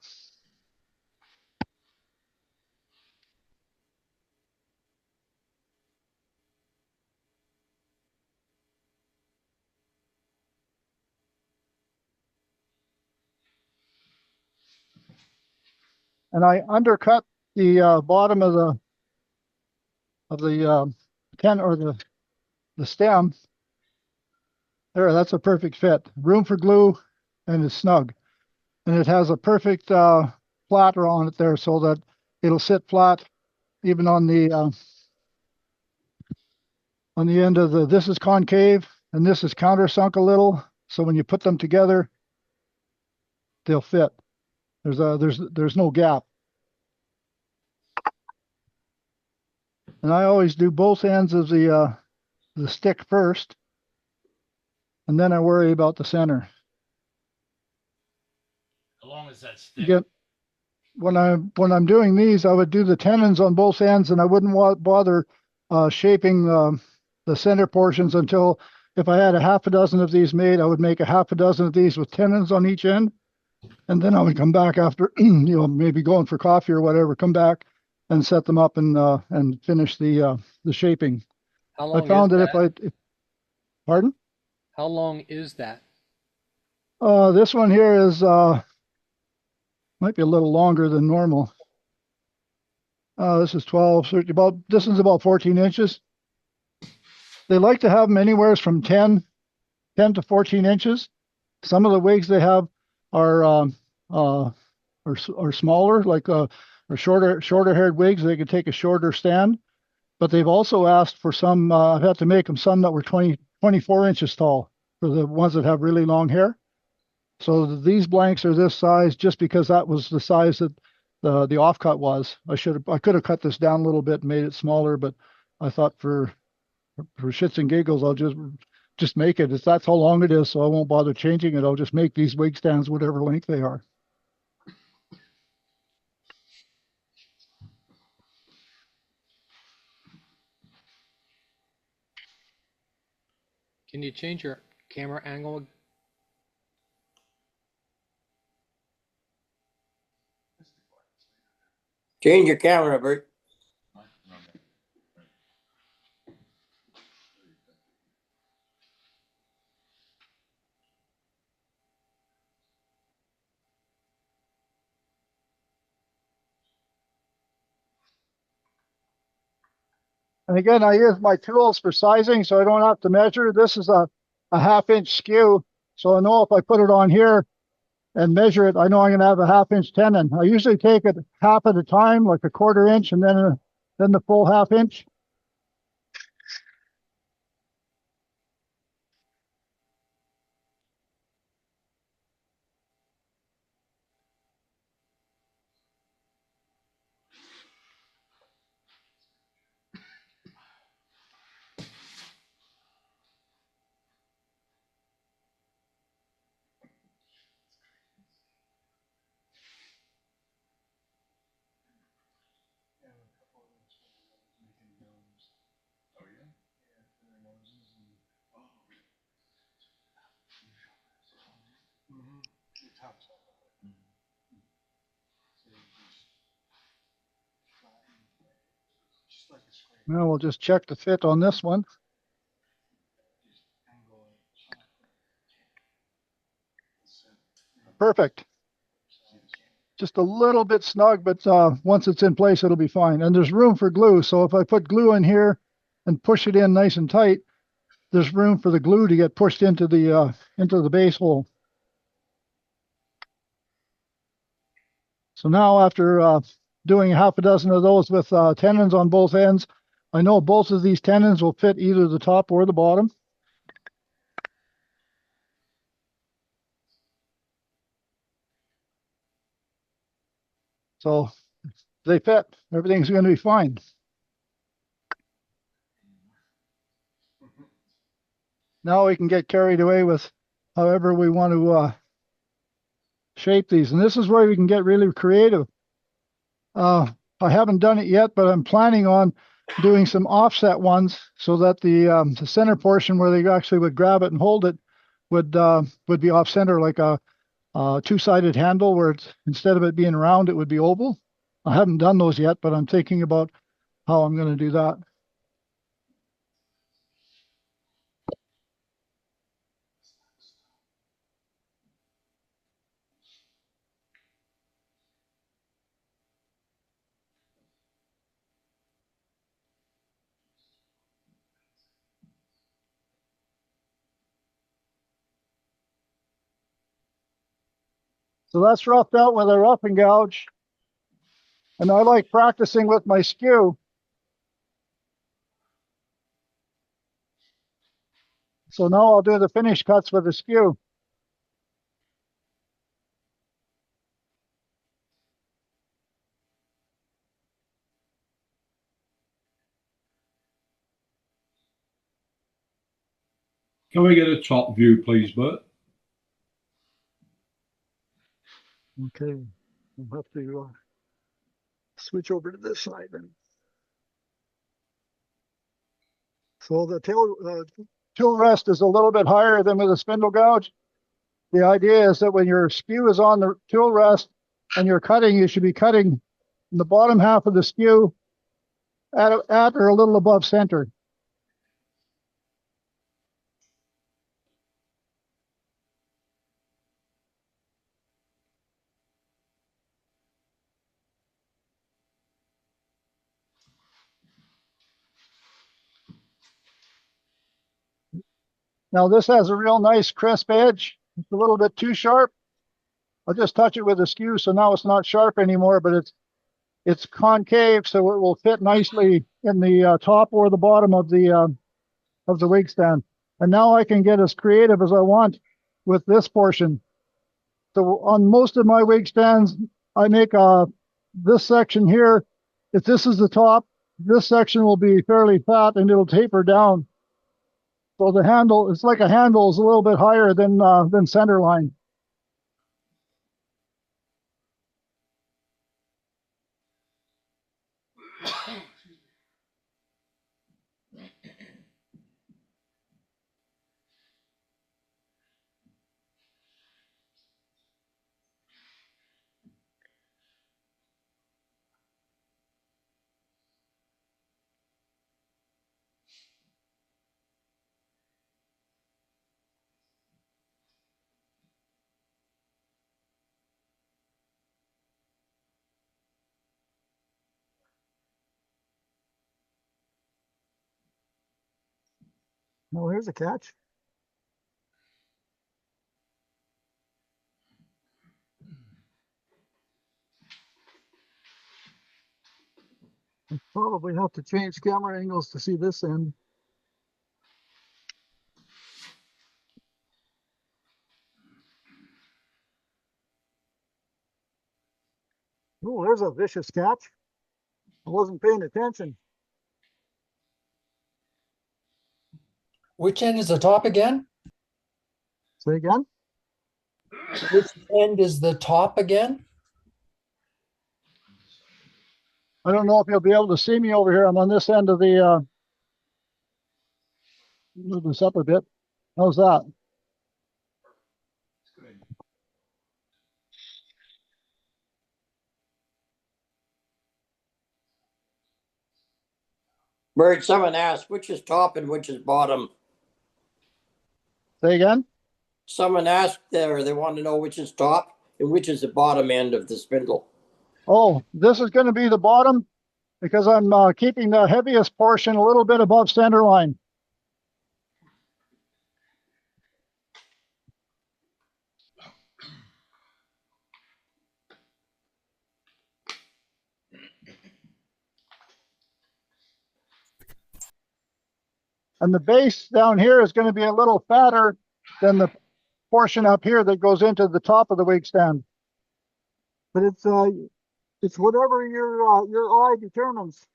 S7: And I undercut the bottom of the tent or the stem. There, that's a perfect fit. Room for glue, and it's snug. And it has a perfect flatter on it there, so that it'll sit flat even on the end of the. This is concave and this is countersunk a little, so when you put them together, they'll fit. There's no gap. And I always do both ends of the stick first, and then I worry about the center.
S6: How long is that stick?
S7: Again, when I'm doing these, I would do the tenons on both ends, and I wouldn't bother shaping the center portions until, if I had a half a dozen of these made, I would make a half a dozen of these with tenons on each end, and then I would come back after, maybe going for coffee or whatever, come back and set them up and finish the shaping.
S9: How long
S7: I found
S9: is
S7: that pardon?
S9: How long is that?
S7: This one here is might be a little longer than normal. This is 12, 13, this is about 14 inches. They like to have them anywhere from 10 to 14 inches. Some of the wigs they have are smaller, like or shorter haired wigs. They could take a shorter stand, but they've also asked for some. I've had to make them some that were 24 inches tall for the ones that have really long hair. So these blanks are this size just because that was the size that the offcut was. I could have cut this down a little bit and made it smaller, but I thought for shits and giggles, I'll just make it. That's how long it is, so I won't bother changing it. I'll just make these wig stands whatever length they are.
S9: Can you change your camera angle?
S8: Change your camera, Bert.
S7: And again, I use my tools for sizing, so I don't have to measure. This is a half-inch skew, so I know if I put it on here and measure it, I know I'm going to have a half-inch tenon. I usually take it half at a time, like a 1/4 inch, and then the full half-inch. Now we'll just check the fit on this one. Perfect. Just a little bit snug, but once it's in place, it'll be fine. And there's room for glue. So if I put glue in here and push it in nice and tight, there's room for the glue to get pushed into the base hole. So now after doing half a dozen of those with tenons on both ends, I know both of these tenons will fit either the top or the bottom. So they fit. Everything's going to be fine. Now we can get carried away with however we want to shape these. And this is where we can get really creative. I haven't done it yet, but I'm planning on doing some offset ones so that the center portion where they actually would grab it and hold it would be off center, like a two-sided handle where it's, instead of it being round, it would be oval. I haven't done those yet, but I'm thinking about how I'm going to do that. So that's roughed out with a roughing gouge. And I like practicing with my skew. So now I'll do the finish cuts with the skew.
S12: Can we get a top view, please, Bert?
S7: Okay, we'll have to switch over to this side then. So the tool rest is a little bit higher than with a spindle gouge. The idea is that when your skew is on the tool rest and you're cutting, you should be cutting in the bottom half of the skew at or a little above center. Now this has a real nice crisp edge. It's a little bit too sharp. I'll just touch it with a skew, so now it's not sharp anymore, but it's concave, so it will fit nicely in the top or the bottom of the wig stand. And now I can get as creative as I want with this portion. So on most of my wig stands, I make this section here. If this is the top, this section will be fairly fat and it'll taper down. So the handle, it's like a handle is a little bit higher than center line. Well, here's a catch. I probably have to change camera angles to see this end. Oh, there's a vicious catch. I wasn't paying attention.
S10: Which end is the top again?
S7: Say again?
S10: Which end is the top again?
S7: I don't know if you'll be able to see me over here. I'm on this end of the, move this up a bit. How's that?
S8: Bert, someone asked which is top and which is bottom.
S7: Say again?
S8: Someone asked there, they want to know which is top and which is the bottom end of the spindle.
S7: Oh, this is going to be the bottom because I'm keeping the heaviest portion a little bit above center line. And the base down here is going to be a little fatter than the portion up here that goes into the top of the wig stand. But it's It's whatever your eye determines.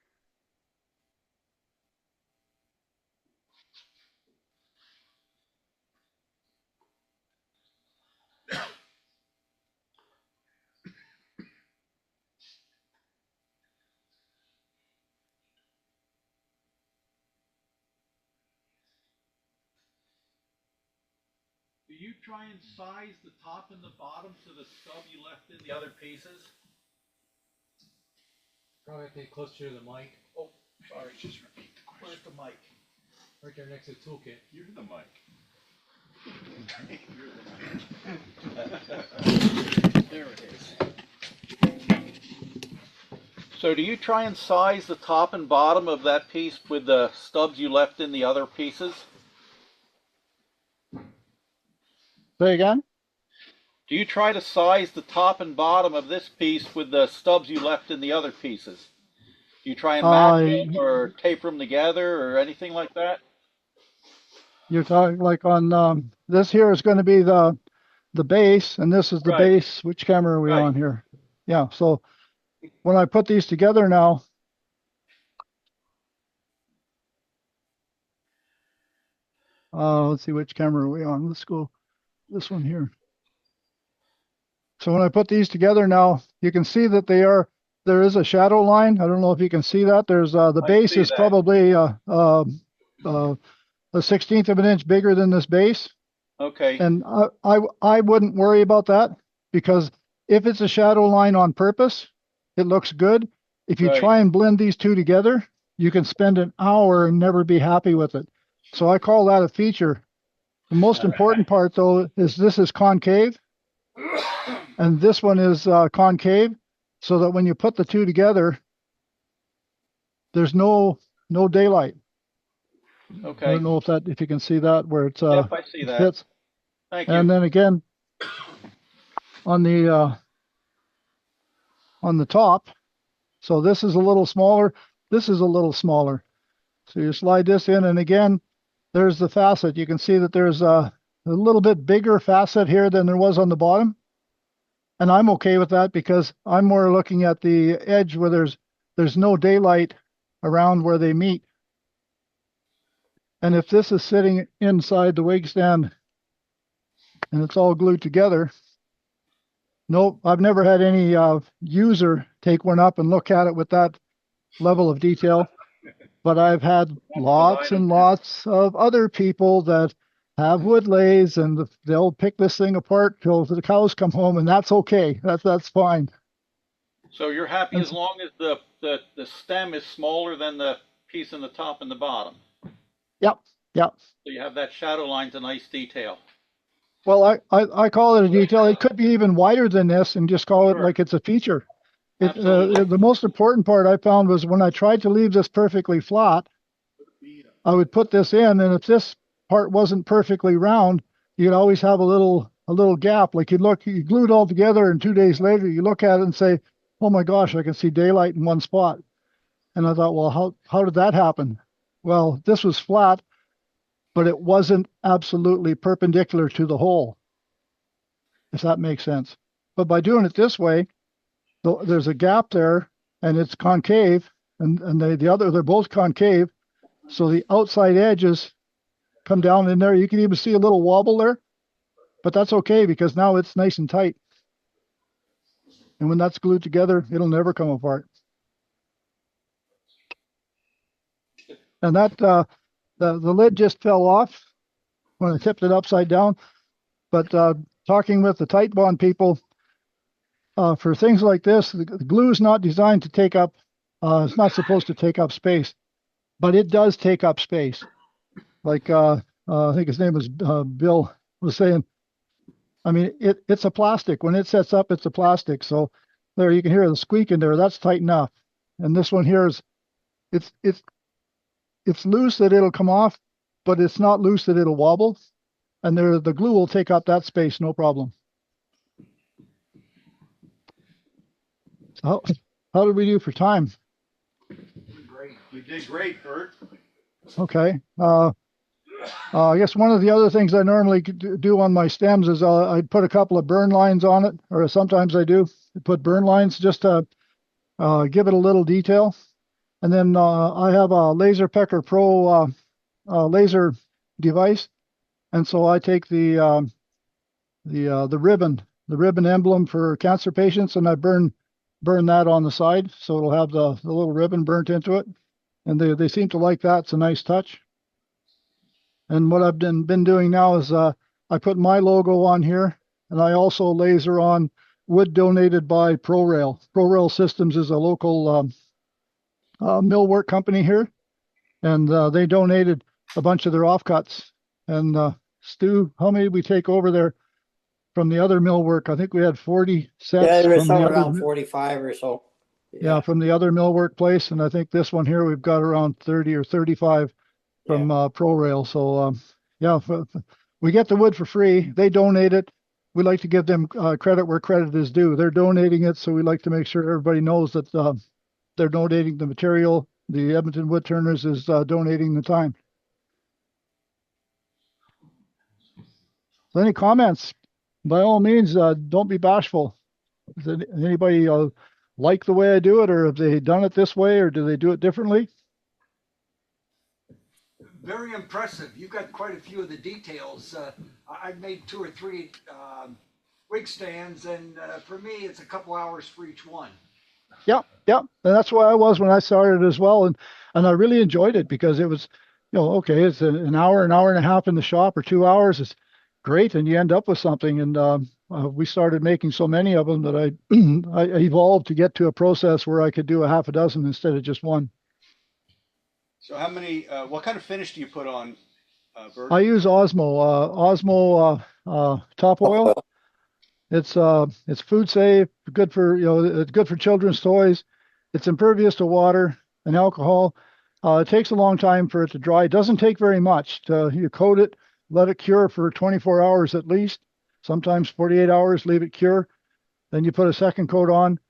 S13: Do you try and size the top and the bottom to the stub you left in the other pieces?
S9: Probably have to get closer to the mic.
S13: Oh, sorry, just repeat the question. Where's the mic?
S9: Right there next to the toolkit.
S13: You're the mic. There it is. So do you try and size the top and bottom of that piece with the stubs you left in the other pieces?
S7: Say again?
S13: Do you try to size the top and bottom of this piece with the stubs you left in the other pieces? Do you try and match them or taper them together or anything like that?
S7: You're talking like on this here is going to be the base, and this is the base. Which camera are we on here? Yeah. So when I put these together now, let's see, which camera are we on? Let's go this one here. So when I put these together now, you can see that there is a shadow line. I don't know if you can see that. There's the base is probably a 1/16 of an inch bigger than this base.
S13: Okay.
S7: And I wouldn't worry about that, because if it's a shadow line on purpose, it looks good. If you try and blend these two together, you can spend an hour and never be happy with it. So I call that a feature. The most important part, though, is this is concave, and this one is concave, so that when you put the two together, there's no daylight.
S13: Okay.
S7: I don't know if you can see that where it's
S13: yep, I see that.
S7: fits.
S13: Thank you.
S7: And then again on the top, so this is a little smaller, this is a little smaller. So you slide this in, and again, there's the facet. You can see that there's a little bit bigger facet here than there was on the bottom. And I'm okay with that, because I'm more looking at the edge where there's no daylight around where they meet. And if this is sitting inside the wig stand and it's all glued together, nope, I've never had any user take one up and look at it with that level of detail. But I've had lots and lots of other people that have wood lathes, and they'll pick this thing apart till the cows come home, and that's okay. That's fine.
S13: So you're happy as long as the stem is smaller than the piece in the top and the bottom?
S7: Yep.
S13: So you have that shadow line's a nice detail.
S7: Well, I call it a detail. It could be even wider than this, and just call it like it's a feature. The most important part I found was when I tried to leave this perfectly flat, I would put this in, and if this part wasn't perfectly round, you'd always have a little gap. Like you glue it all together, and 2 days later you look at it and say, "Oh my gosh, I can see daylight in one spot." And I thought, well, how did that happen? Well, this was flat, but it wasn't absolutely perpendicular to the hole, if that makes sense. But by doing it this way, there's a gap there, and it's concave, and they're both concave, so the outside edges come down in there. You can even see a little wobble there, but that's okay, because now it's nice and tight. And when that's glued together, it'll never come apart. And that the lid just fell off when I tipped it upside down. But talking with the tight bond people, for things like this, the glue is not designed to take up, it's not supposed to take up space, but it does take up space. Like I think his name was Bill was saying, I mean, it's a plastic. When it sets up, it's a plastic. So there, you can hear the squeak in there. That's tight enough. And this one here is, it's loose that it'll come off, but it's not loose that it'll wobble. And there, the glue will take up that space, no problem. So how did we do for time?
S13: You did great, Bert.
S7: Okay. I guess one of the other things I normally do on my stems is I'd put a couple of burn lines on it, or sometimes I do put burn lines just to give it a little detail. And then I have a Laser Pecker Pro laser device, and so I take the ribbon emblem for cancer patients, and I burn that on the side, so it'll have the little ribbon burnt into it, and they seem to like that. It's a nice touch. And what I've been doing now is I put my logo on here, and I also laser on wood donated by ProRail. ProRail Systems is a local millwork company here, and they donated a bunch of their offcuts. And Stu, how many did we take over there from the other millwork? I think we had 40 sets.
S8: Yeah, there was
S7: from the
S8: somewhere
S7: other,
S8: around 45 or so.
S7: yeah, from the other millwork place, and I think this one here we've got around 30 or 35 from ProRail. So yeah, we get the wood for free. They donate it. We like to give them credit where credit is due. They're donating it, so we like to make sure everybody knows that they're donating the material. The Edmonton Woodturners is donating the time. So any comments? By all means, don't be bashful. Does anybody like the way I do it, or have they done it this way, or do they do it differently?
S14: Very impressive. You've got quite a few of the details. I've made 2 or 3 wig stands, and for me, it's a couple hours for each one.
S7: Yeah, and that's why I was when I started as well, and I really enjoyed it because it was, okay, it's an hour and a half in the shop, or 2 hours. It's great, and you end up with something. And we started making so many of them that I I evolved to get to a process where I could do a half a dozen instead of just one.
S1: So how many? What kind of finish do you put on, Bert?
S7: I use Osmo top oil. It's food safe, good for it's good for children's toys. It's impervious to water and alcohol. It takes a long time for it to dry. It doesn't take very much. You coat it, let it cure for 24 hours at least. Sometimes 48 hours. Leave it cure. Then you put a second coat on,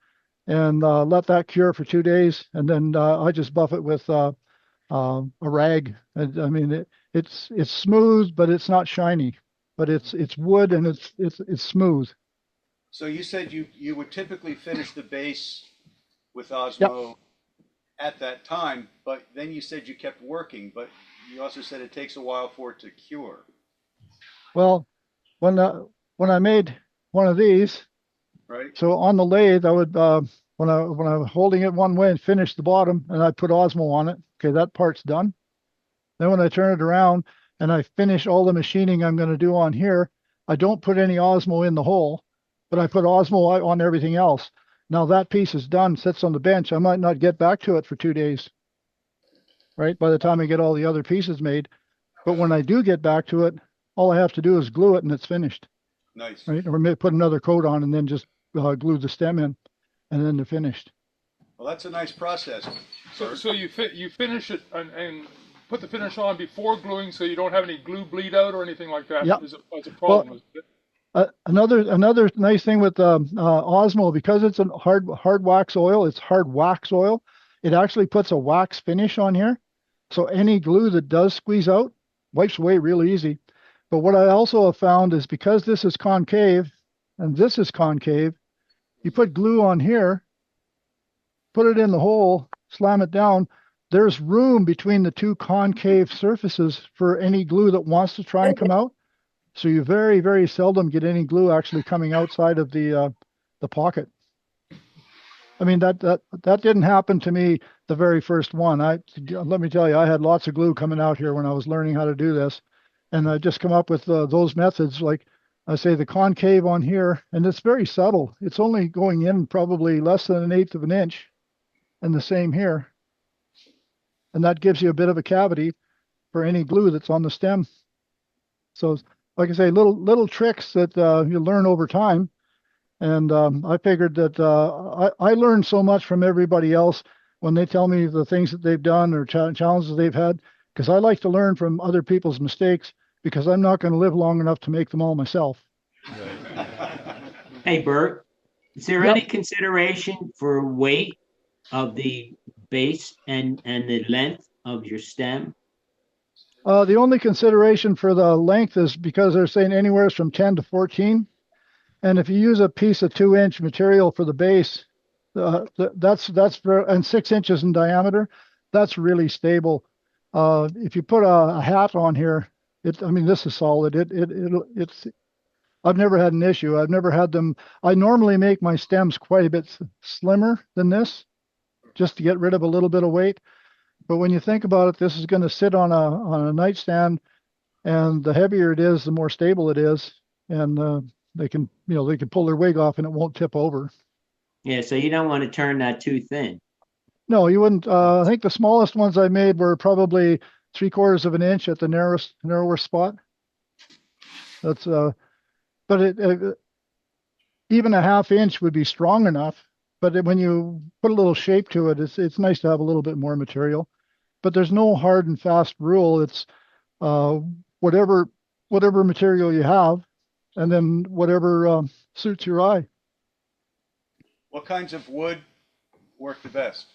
S7: and let that cure for 2 days. And then I just buff it with a rag. I mean, it's smooth, but it's not shiny. But it's wood, and it's smooth.
S1: So you said you would typically finish the base with Osmo at that time, but then you said you kept working, but you also said it takes a while for it to cure.
S7: Well, when I made one of these,
S1: right?
S7: So on the lathe, I would when I was holding it one way and finish the bottom, and I put Osmo on it. Okay, that part's done. Then when I turn it around and I finish all the machining I'm going to do on here, I don't put any Osmo in the hole, but I put Osmo on everything else. Now that piece is done, sits on the bench. I might not get back to it for 2 days, right? By the time I get all the other pieces made. But when I do get back to it, all I have to do is glue it and it's finished.
S1: Nice.
S7: Right? Or maybe put another coat on and then just glue the stem in, and then they're finished.
S1: Well, that's a nice process.
S4: So you finish it and put the finish on before gluing, so you don't have any glue bleed out or anything like that.
S7: Yep.
S4: Is a problem.
S7: Well, another nice thing with Osmo, because it's a hard wax oil, it's hard wax oil. It actually puts a wax finish on here, so any glue that does squeeze out wipes away real easy. But what I also have found is because this is concave and this is concave, you put glue on here, put it in the hole, slam it down. There's room between the two concave surfaces for any glue that wants to try and come out. So you very, very seldom get any glue actually coming outside of the pocket. I mean, that didn't happen to me the very first one. Let me tell you, I had lots of glue coming out here when I was learning how to do this. And I just come up with those methods, like I say the concave on here, and it's very subtle. It's only going in probably less than 1/8 of an inch, and the same here. And that gives you a bit of a cavity for any glue that's on the stem. So, like I say, little tricks that you learn over time. And I figured that I learned so much from everybody else when they tell me the things that they've done or challenges they've had, because I like to learn from other people's mistakes, because I'm not going to live long enough to make them all myself.
S15: Hey, Bert, is there any consideration for weight of the base and the length of your stem?
S7: The only consideration for the length is because they're saying anywhere from 10 to 14. And if you use a piece of 2-inch material for the base, and 6 inches in diameter. That's really stable. If you put a hat on here, I mean, this is solid. It's. I've never had an issue. I've never had them. I normally make my stems quite a bit slimmer than this, just to get rid of a little bit of weight. But when you think about it, this is going to sit on a nightstand, and the heavier it is, the more stable it is, and they can pull their wig off and it won't tip over.
S15: Yeah, so you don't want to turn that too thin.
S7: No, you wouldn't. I think the smallest ones I made were probably 3/4 of an inch at the narrowest spot. That's but even a 1/2 inch would be strong enough. But when you put a little shape to it, it's nice to have a little bit more material. But there's no hard and fast rule. It's whatever material you have, and then whatever suits your eye.
S1: What kinds of wood work the best?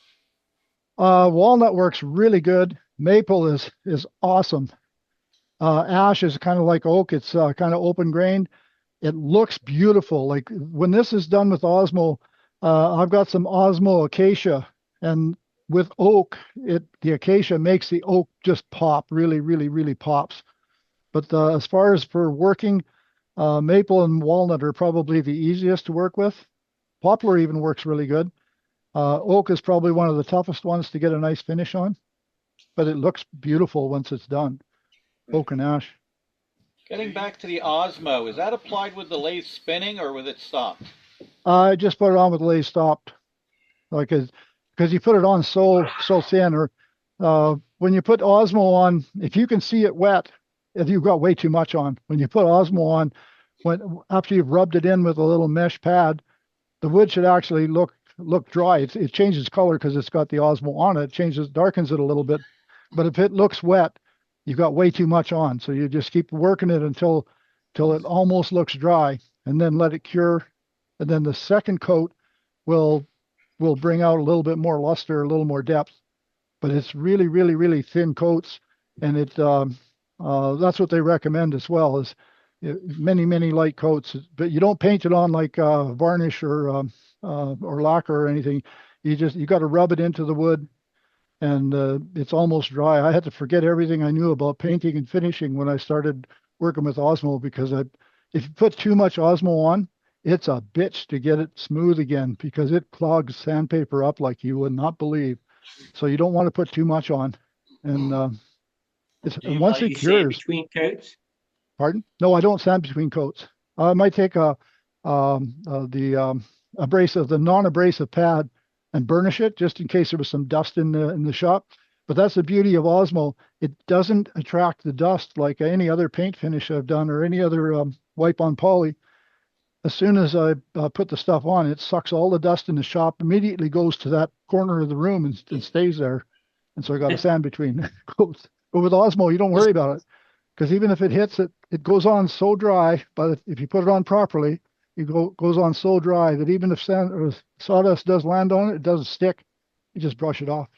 S7: Walnut works really good. Maple is awesome. Ash is kind of like oak. It's kind of open grained. It looks beautiful. Like when this is done with Osmo, I've got some Osmo acacia, and with oak, the acacia makes the oak just pop, really, really, really pops. But as far as for working, maple and walnut are probably the easiest to work with. Poplar even works really good. Oak is probably one of the toughest ones to get a nice finish on, but it looks beautiful once it's done. Oak and ash.
S13: Getting back to the Osmo, is that applied with the lathe spinning or with it stopped?
S7: I just put it on with the lathe stopped, like because you put it on so thin. Or when you put Osmo on, if you can see it wet, if you've got way too much on. When you put Osmo on, after you've rubbed it in with a little mesh pad, the wood should actually look dry. It changes color because it's got the Osmo on it. It darkens it a little bit. But if it looks wet, you've got way too much on. So you just keep working it until it almost looks dry, and then let it cure. And then the second coat will bring out a little bit more luster, a little more depth. But it's really, really, really thin coats, and that's what they recommend as well, is many, many light coats. But you don't paint it on like varnish or lacquer or anything. You got to rub it into the wood, and it's almost dry. I had to forget everything I knew about painting and finishing when I started working with Osmo, because if you put too much Osmo on, it's a bitch to get it smooth again, because it clogs sandpaper up like you would not believe. So you don't want to put too much on. And once it cures.
S15: Sand between coats?
S7: Pardon? No, I don't sand between coats. I might take the non-abrasive pad and burnish it just in case there was some dust in the shop. But that's the beauty of Osmo. It doesn't attract the dust like any other paint finish I've done or any other wipe on poly. As soon as I put the stuff on, it sucks all the dust in the shop, immediately goes to that corner of the room and stays there. And so I got to sand between coats. But with Osmo, you don't worry about it, because even if it hits it, it goes on so dry. But if you put it on properly, it goes on so dry that even if sand or sawdust does land on it, it doesn't stick. You just brush it off.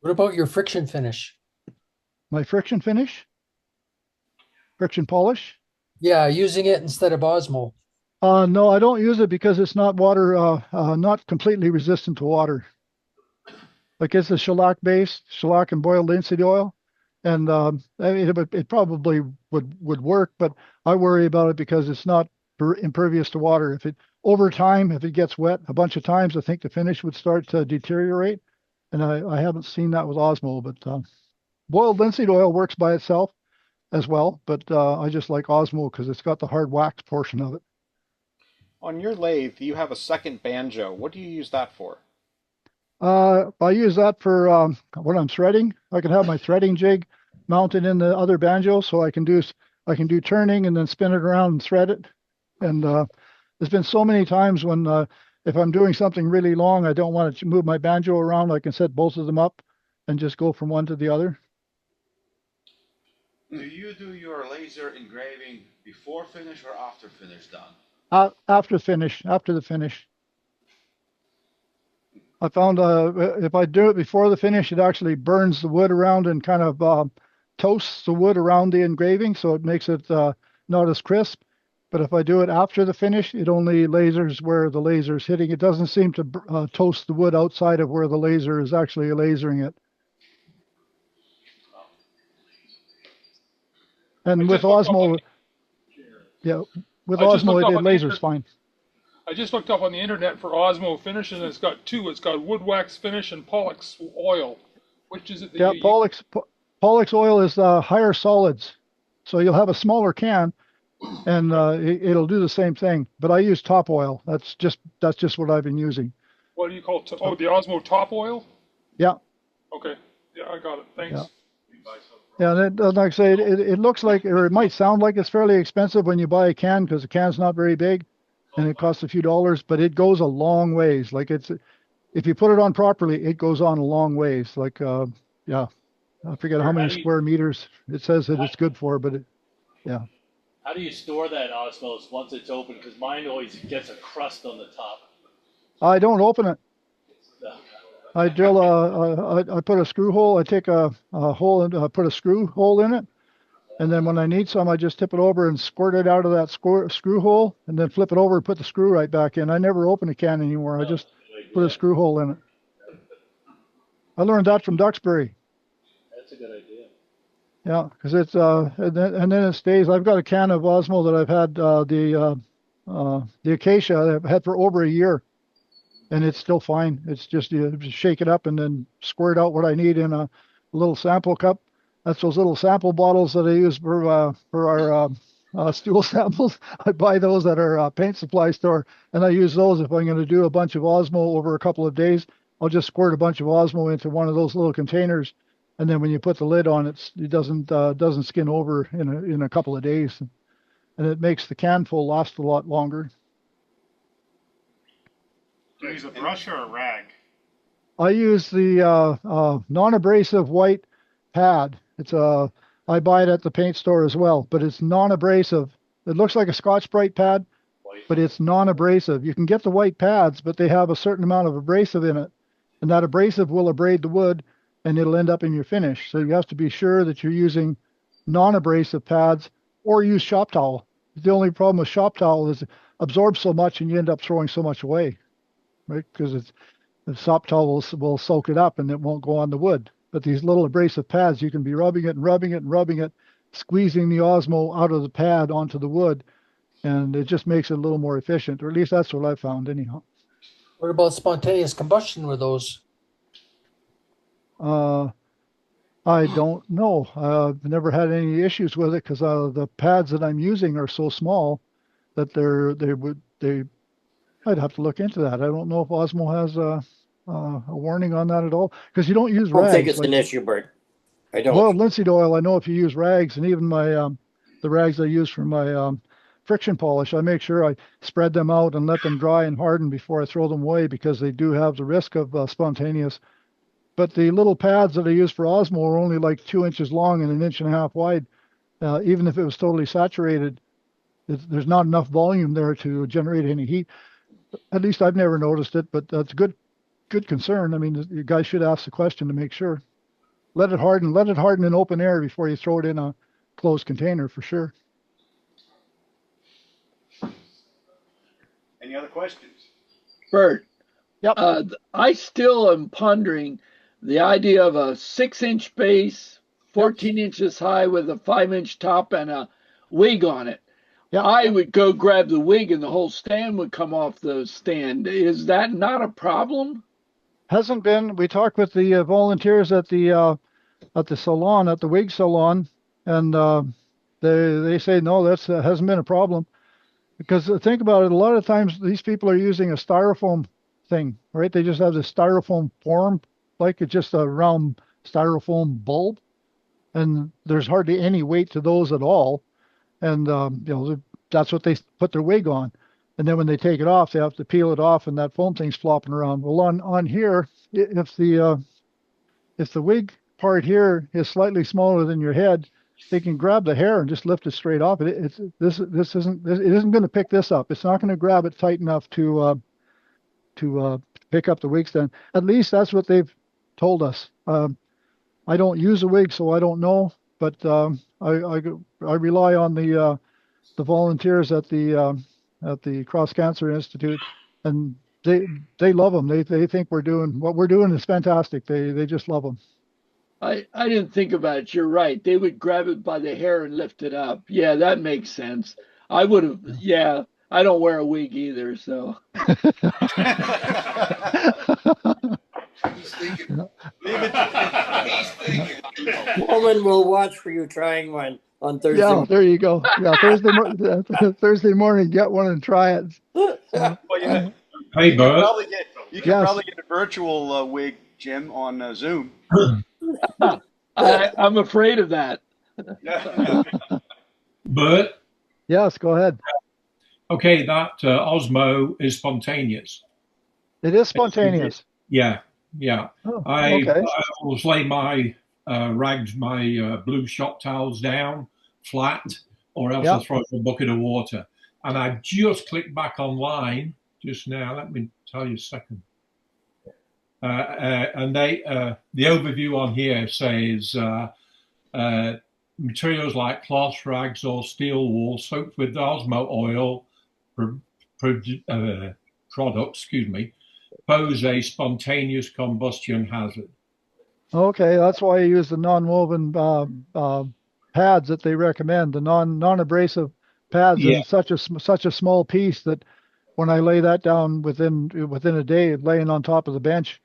S10: What about your friction finish?
S7: My friction finish? Friction polish?
S10: Yeah, using it instead of Osmo.
S7: No, I don't use it because it's not not completely resistant to water. Like it's a shellac and boiled linseed oil. And I mean, it probably would work, but I worry about it because it's not impervious to water. Over time, if it gets wet a bunch of times, I think the finish would start to deteriorate. And I haven't seen that with Osmo, but boiled linseed oil works by itself as well. But I just like Osmo because it's got the hard wax portion of it.
S16: On your lathe, you have a second banjo. What do you use that for?
S7: I use that for when I'm threading. I can have my threading jig mounted in the other banjo, so I can do turning and then spin it around and thread it. And there's been so many times when if I'm doing something really long, I don't want to move my banjo around. I can set both of them up and just go from one to the other.
S6: Do you do your laser engraving before finish or after finish done?
S7: After the finish. I found if I do it before the finish, it actually burns the wood around and kind of toasts the wood around the engraving, so it makes it not as crisp. But if I do it after the finish, it only lasers where the laser is hitting. It doesn't seem to toast the wood outside of where the laser is actually lasering it. And with Osmo, yeah, with Osmo, it lasers fine.
S4: I just looked up on the internet for Osmo finish, and it's got two. It's got wood wax finish and Pollux oil. Which is it that you use?
S7: Pollux oil is higher solids, so you'll have a smaller can, and it'll do the same thing. But I use top oil. That's just what I've been using.
S4: What do you call it? Oh, the Osmo top oil?
S7: Yeah.
S4: Okay. Yeah, I got it. Thanks.
S7: Yeah, and like I say, it looks like, or it might sound like it's fairly expensive when you buy a can because the can's not very big, and it costs a few dollars, but it goes a long ways. Like if you put it on properly, it goes on a long ways. Like yeah, I forget how many square meters it says that it's good for, but yeah.
S17: How do you store that osmos once it's open? Because mine always gets a crust on the top.
S7: I don't open it. I drill I put a screw hole. I take a hole and put a screw hole in it, and then when I need some, I just tip it over and squirt it out of that screw hole, and then flip it over and put the screw right back in. I never open a can anymore. I just put a screw hole in it. I learned that from Duxbury.
S17: That's a good idea.
S7: Yeah, because it's and then it stays. I've got a can of Osmo that I've had the Acacia I've had for over a year, and it's still fine. It's just you just shake it up and then squirt out what I need in a little sample cup. That's those little sample bottles that I use for our stool samples. I buy those at our paint supply store, and I use those if I'm going to do a bunch of Osmo over a couple of days. I'll just squirt a bunch of Osmo into one of those little containers, and then when you put the lid on, it doesn't skin over in a couple of days, and it makes the can full last a lot longer.
S16: Do you use a brush or a rag?
S7: I use the non-abrasive white pad. I buy it at the paint store as well, but it's non-abrasive. It looks like a Scotch-Brite pad, but it's non-abrasive. You can get the white pads, but they have a certain amount of abrasive in it, and that abrasive will abrade the wood, and it'll end up in your finish. So you have to be sure that you're using non-abrasive pads or use shop towel. The only problem with shop towel is it absorbs so much, and you end up throwing so much away, right? Because the shop towel will soak it up, and it won't go on the wood. But these little abrasive pads, you can be rubbing it and rubbing it and rubbing it, squeezing the Osmo out of the pad onto the wood, and it just makes it a little more efficient, or at least that's what I found anyhow.
S10: What about spontaneous combustion with those?
S7: I don't know. I've never had any issues with it because the pads that I'm using are so small that I'd have to look into that. I don't know if Osmo has a warning on that at all, because you don't use rags.
S8: I don't think it's an issue, Bert. I don't.
S7: Well, linseed oil, I know if you use rags, and even my the rags I use for my friction polish, I make sure I spread them out and let them dry and harden before I throw them away, because they do have the risk of spontaneous. But the little pads that I use for Osmo are only like 2 inches long and 1.5 inches wide. Even if it was totally saturated, there's not enough volume there to generate any heat. At least I've never noticed it, but that's good concern. I mean, you guys should ask the question to make sure. Let it harden in open air before you throw it in a closed container for sure.
S1: Any other questions?
S11: Bert,
S7: yep.
S11: I still am pondering the idea of a 6-inch base, 14 inches high with a 5-inch top and a wig on it. I would go grab the wig and the whole stand would come off the stand. Is that not a problem?
S7: Hasn't been. We talked with the volunteers at the salon, at the wig salon, and they say no, that's hasn't been a problem. Because think about it, a lot of times these people are using a styrofoam thing, right? They just have this styrofoam form, like it's just a round styrofoam bulb, and there's hardly any weight to those at all. And that's what they put their wig on. And then when they take it off, they have to peel it off, and that foam thing's flopping around. Well, on here, if the wig part here is slightly smaller than your head, they can grab the hair and just lift it straight off. It isn't going to pick this up. It's not going to grab it tight enough to pick up the wig stand. At least that's what they've told us. I don't use a wig, so I don't know. But I rely on the the volunteers at the Cross Cancer Institute, and they love them. They think what we're doing is fantastic. They just love them.
S11: I didn't think about it. You're right. They would grab it by the hair and lift it up. Yeah, that makes sense. I would have. Yeah, I don't wear a wig either, so.
S3: He's thinking.
S8: Woman will watch for you trying one on Thursday.
S7: Yeah, there you go. Yeah, Thursday morning, get one and try it.
S1: Well, yeah.
S12: Hey, Bert.
S1: You can probably get a virtual wig, Jim, on Zoom.
S11: I'm afraid of that.
S12: Bert.
S7: Yes, go ahead.
S12: Okay, that Osmo is spontaneous.
S7: It is spontaneous.
S12: Yeah, yeah.
S7: Oh,
S12: I
S7: okay.
S12: always lay my rags, my blue shop towels down flat, or else I'll throw a bucket of water. And I just clicked back online just now. Let me tell you a second. And the overview on here says materials like cloth, rags, or steel wool soaked with Osmo oil products, pose a spontaneous combustion hazard.
S7: Okay, that's why I use the non-woven pads that they recommend, the non-abrasive pads.
S12: Yeah.
S7: And such a small piece that when I lay that down within a day, laying on top of the bench,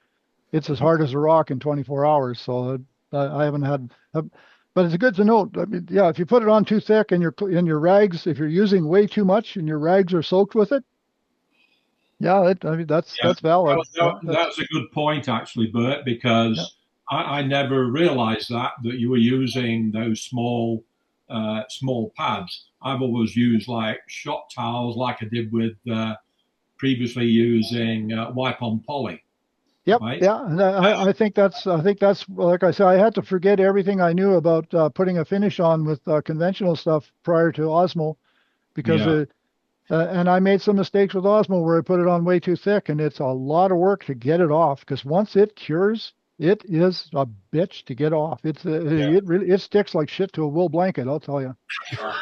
S7: it's as hard as a rock in 24 hours. So I haven't had, but it's good to note. I mean, yeah, if you put it on too thick and your rags, if you're using way too much and your rags are soaked with it, yeah, that's valid.
S12: That's a good point, actually, Bert, because I never realized that you were using those small pads. I've always used like shop towels, like I did with previously using wipe-on poly.
S7: Yep.
S12: Right?
S7: Yeah. And I think that's like I said, I had to forget everything I knew about putting a finish on with conventional stuff prior to Osmo, because and I made some mistakes with Osmo where I put it on way too thick, and it's a lot of work to get it off, because once it cures, it is a bitch to get off. It really sticks like shit to a wool blanket, I'll tell you.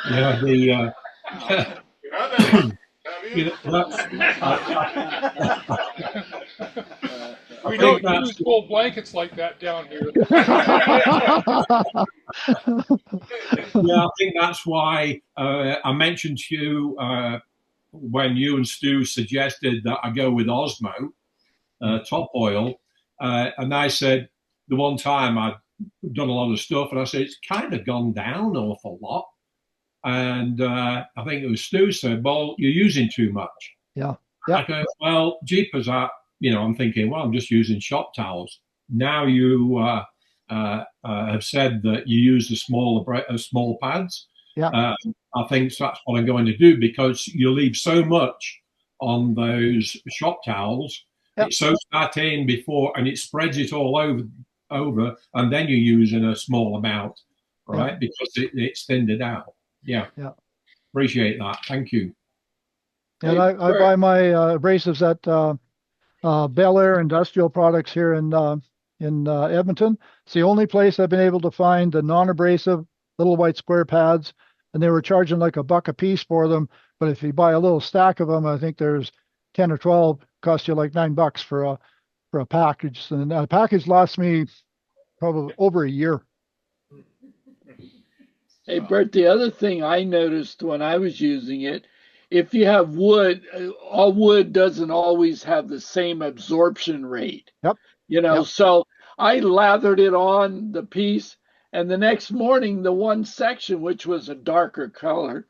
S12: Yeah,
S4: We don't use wool blankets like that down here.
S12: Yeah, I think that's why I mentioned to you when you and Stu suggested that I go with Osmo top oil, and I said the one time I'd done a lot of stuff, and I said it's kind of gone down an awful lot, and I think it was Stu said, "Well, you're using too much."
S7: Yeah.
S12: I go, well, jeepers, I'm thinking, well, I'm just using shop towels. Now you have said that you use the small pads.
S7: Yeah.
S12: I think that's what I'm going to do, because you leave so much on those shop towels. Yep. It's so in before, and it spreads it all over, and then you're using a small amount, right? Yeah. Because it's thinned it out. Yeah. Yeah. Appreciate that. Thank you.
S7: And I buy my abrasives at Bel Air Industrial Products here in Edmonton. It's the only place I've been able to find the non-abrasive little white square pads, and they were charging like $1 a piece for them. But if you buy a little stack of them, I think there's 10 or 12, cost you like $9 for a package. And a package lasts me probably over a year.
S11: Hey, Bert, the other thing I noticed when I was using it, if you have wood, all wood doesn't always have the same absorption rate.
S7: Yep.
S11: So I lathered it on the piece, and the next morning, the one section, which was a darker color,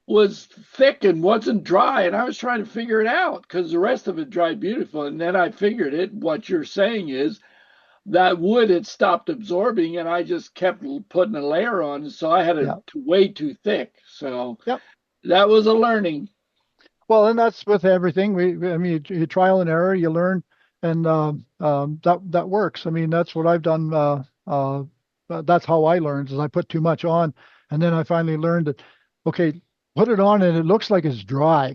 S11: was thick and wasn't dry. And I was trying to figure it out because the rest of it dried beautiful. And then I figured it. What you're saying is that wood had stopped absorbing, and I just kept putting a layer on. So I had it way too thick. So that was a learning.
S7: Well, and that's with everything. You trial and error, you learn, and that works. I mean, that's what I've done. That's how I learned, is I put too much on, and then I finally learned that, okay, put it on and it looks like it's dry,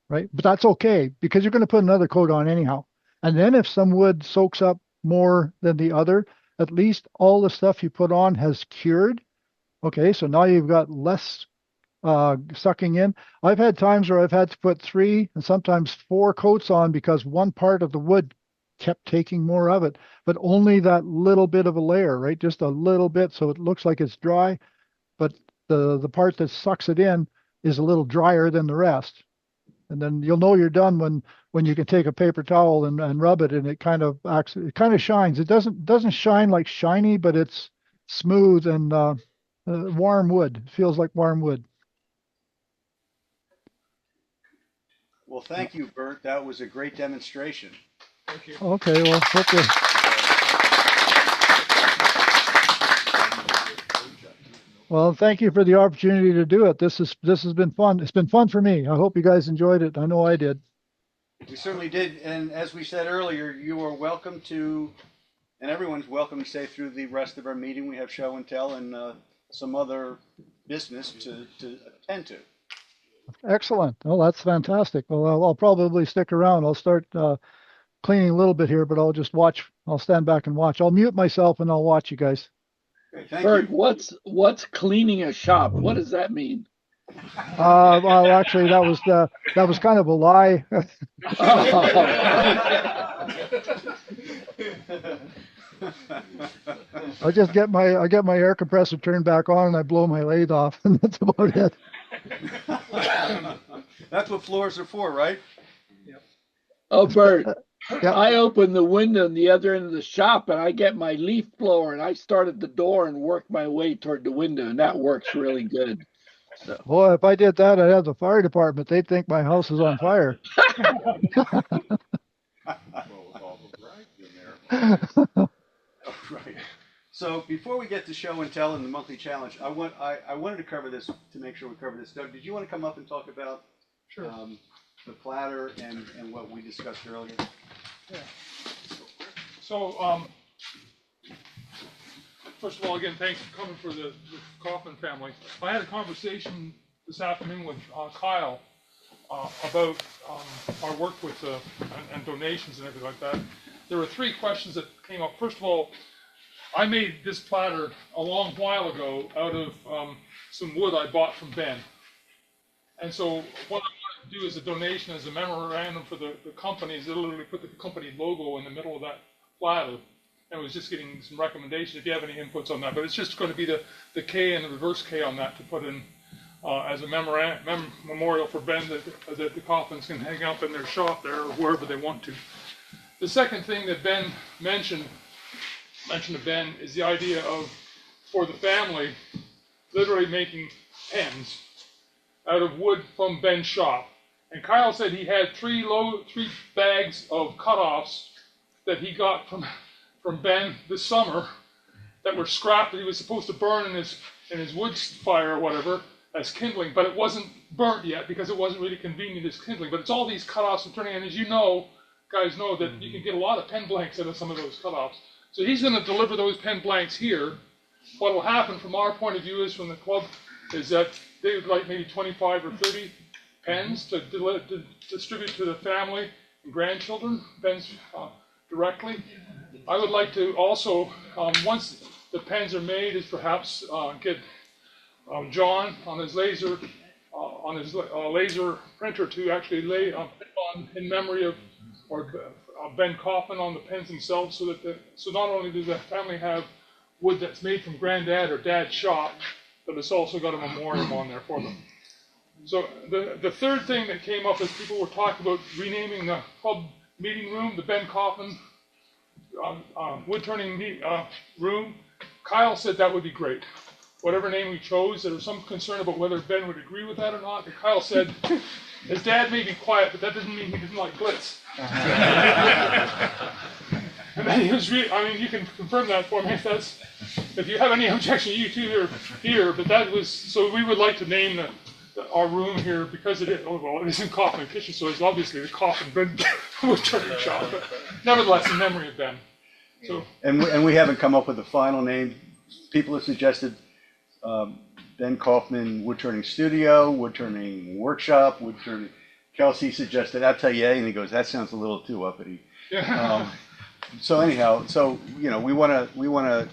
S7: right? But that's okay, because you're going to put another coat on anyhow. And then if some wood soaks up more than the other, at least all the stuff you put on has cured. Okay, so now you've got less sucking in. I've had times where I've had to put 3 and sometimes 4 coats on because one part of the wood kept taking more of it, but only that little bit of a layer, right? Just a little bit, so it looks like it's dry, but the part that sucks it in is a little drier than the rest. And then you'll know you're done when you can take a paper towel and rub it, and it kind of shines. It doesn't shine like shiny, but it's smooth and warm wood. It feels like warm wood.
S1: Well, thank you, Bert. That was a great demonstration.
S4: Thank you.
S7: Okay, well, hopefully. Well, thank you for the opportunity to do it. This has been fun. It's been fun for me. I hope you guys enjoyed it. I know I did.
S1: We certainly did, and as we said earlier, you are welcome to, and everyone's welcome to stay through the rest of our meeting. We have show and tell and some other business to attend to.
S7: Excellent. Well, that's fantastic. Well, I'll probably stick around. I'll start cleaning a little bit here, but I'll just watch. I'll stand back and watch. I'll mute myself and I'll watch you guys.
S1: Okay, thank
S11: Bert,
S1: you.
S11: what's cleaning a shop? What does that mean?
S7: Well, actually, that was kind of a lie. I get my air compressor turned back on and I blow my lathe off, and that's about it.
S1: That's what floors are for, right?
S11: Oh, Bert,
S7: Yeah.
S11: I open the window on the other end of the shop and I get my leaf blower and I start at the door and work my way toward the window, and that works really good. So.
S7: Boy, if I did that, I'd have the fire department. They'd think my house is on fire.
S1: Right. So before we get to show and tell and the monthly challenge, I wanted to cover this to make sure we cover this. Doug, did you want to come up and talk about the platter and what we discussed earlier?
S4: Yeah. So, first of all, again, thanks for coming for the Kaufman family. I had a conversation this afternoon with Kyle about our work with and donations and everything like that. There were 3 questions that came up. First of all, I made this platter a long while ago out of some wood I bought from Ben. And so what I wanted to do as a donation, as a memorandum for the company, is literally put the company logo in the middle of that platter. And was just getting some recommendations if you have any inputs on that. But it's just going to be the K and the reverse K on that to put in as a memorial for Ben that the Kaufmans can hang up in their shop there or wherever they want to. The second thing that Ben mentioned to Ben is the idea of, for the family, literally making pens out of wood from Ben's shop. And Kyle said he had 3 bags of cutoffs that he got from Ben this summer that were scrap that he was supposed to burn in his wood fire or whatever as kindling, but it wasn't burnt yet because it wasn't really convenient as kindling. But it's all these cutoffs and turning, and as you know, guys know that you can get a lot of pen blanks out of some of those cutoffs. So he's going to deliver those pen blanks here. What will happen from our point of view is from the club is that they would like maybe 25 or 30 pens to distribute to the family and grandchildren, pens directly. I would like to also, once the pens are made, is perhaps get John on his laser printer to actually lay on in memory of Ben Kaufman on the pens themselves, so not only does the family have wood that's made from Granddad or Dad's shop, but it's also got a memoriam on there for them. So the third thing that came up is people were talking about renaming the club meeting room, the Ben Kaufman wood turning room. Kyle said that would be great. Whatever name we chose, there was some concern about whether Ben would agree with that or not. And Kyle said, his dad may be quiet, but that doesn't mean he didn't like glitz. And then he was really, I mean, you can confirm that for me if you have any objection, you two are here. But that was, so we would like to name our room here because it isn't Kaufman Kitchen, so it's obviously the Kaufman wood turning shop. But nevertheless, in memory of Ben. So.
S1: And we haven't come up with a final name. People have suggested Ben Kaufman Woodturning Studio, Woodturning Workshop, Woodturning. Kelsey suggested Atelier, and he goes, that sounds a little too uppity.
S4: Yeah.
S1: So anyhow, you know, we want to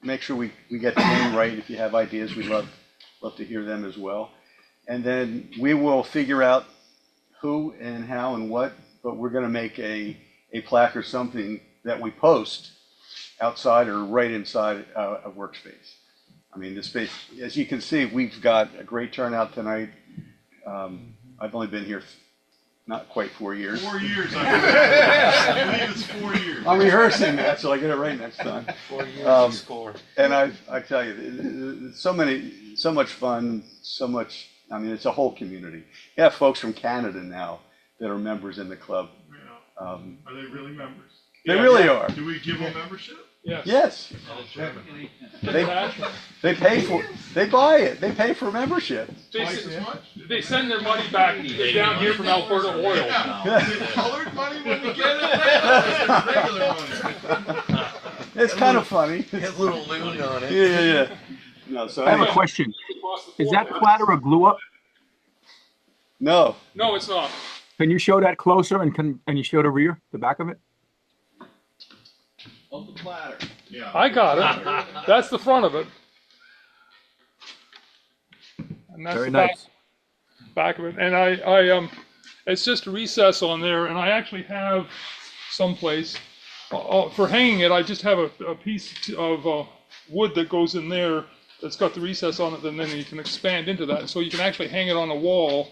S1: make sure we get the name right. If you have ideas, we'd love to hear them as well. And then we will figure out who and how and what, but we're gonna make a plaque or something that we post outside or right inside a workspace. I mean, the space, as you can see, we've got a great turnout tonight. I've only been here not quite 4 years.
S3: 4 years, I believe it's 4 years.
S1: I'm rehearsing that, so I get it right next time.
S6: 4 years score.
S1: And I tell you, so much fun, so much. I mean, it's a whole community. You have folks from Canada now that are members in the club.
S3: Yeah. Are they really members?
S1: They really are.
S3: Do we give them membership?
S4: Yes.
S1: Yes. They pay for. They buy it. They pay for membership.
S4: They send their money back down here from Alberta Oil.
S3: Is it colored money when you get it? Regular money.
S1: It's kind of funny.
S3: Has a little loon on it.
S1: Yeah. No, so
S18: I have
S1: anyway.
S18: a question. Is that platter a glue up?
S1: No.
S4: No, it's not.
S18: Can you show that closer and can you show the back of it?
S13: Of the platter.
S3: Yeah.
S4: I got it. That's the front of it. And that's
S18: Very
S4: the
S18: nice.
S4: back of it. And it's just a recess on there, and I actually have someplace for hanging it. I just have a piece of wood that goes in there that's got the recess on it, and then you can expand into that. So you can actually hang it on a wall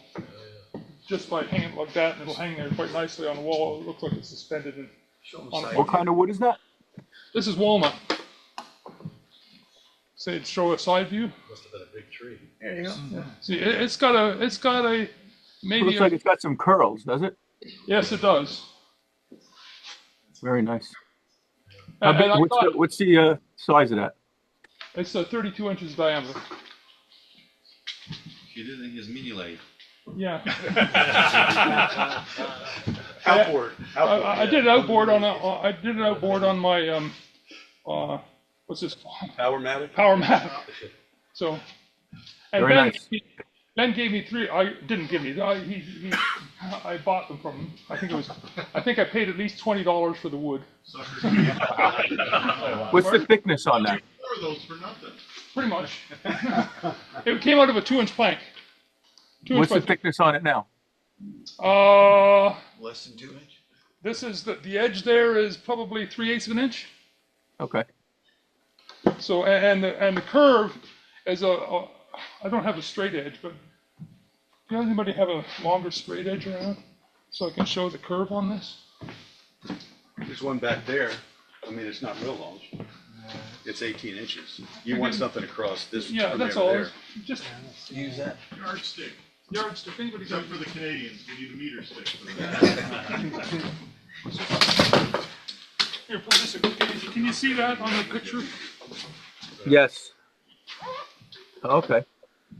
S4: just by hanging it like that, and it'll hang there quite nicely on the wall. It looks like it's suspended on a
S18: What kind of wood is that?
S4: This is walnut. Say, show a side view.
S3: Must have been a big tree.
S4: There you go. Yeah. See, it's got a maybe.
S18: Looks like it's got some curls, does it?
S4: Yes, it does.
S18: Very nice.
S4: And
S18: How big, what's the size of that?
S4: It's 32 inches diameter.
S6: He did it in his mini lathe.
S4: Yeah.
S3: Outboard.
S4: I did an outboard on I did an outboard on my what's this called?
S1: Powermatic.
S4: Powermatic. So, and
S18: Very nice.
S4: Ben gave me three. I didn't give me. I bought them from him. I think I paid at least $20 for the wood.
S18: What's the thickness on that?
S3: Are those for nothing?
S4: Pretty much. It came out of a 2-inch plank.
S18: What's the thickness on it now?
S3: Less than 2 inch.
S4: This is the edge there is probably 3/8 of an inch.
S18: Okay.
S4: So and the curve is I don't have a straight edge, but does anybody have a longer straight edge around so I can show the curve on this?
S1: There's one back there. I mean, it's not real long. It's 18 inches. You want something across this?
S4: Yeah,
S1: from
S4: that's
S1: there to
S4: all.
S1: there.
S4: Just
S3: Use that. Yardstick.
S4: Yardstick. Anybody got?
S3: Except for the Canadians, we need a meter stick.
S4: Here, pull this. Can you see that on the picture?
S18: Yes. Okay.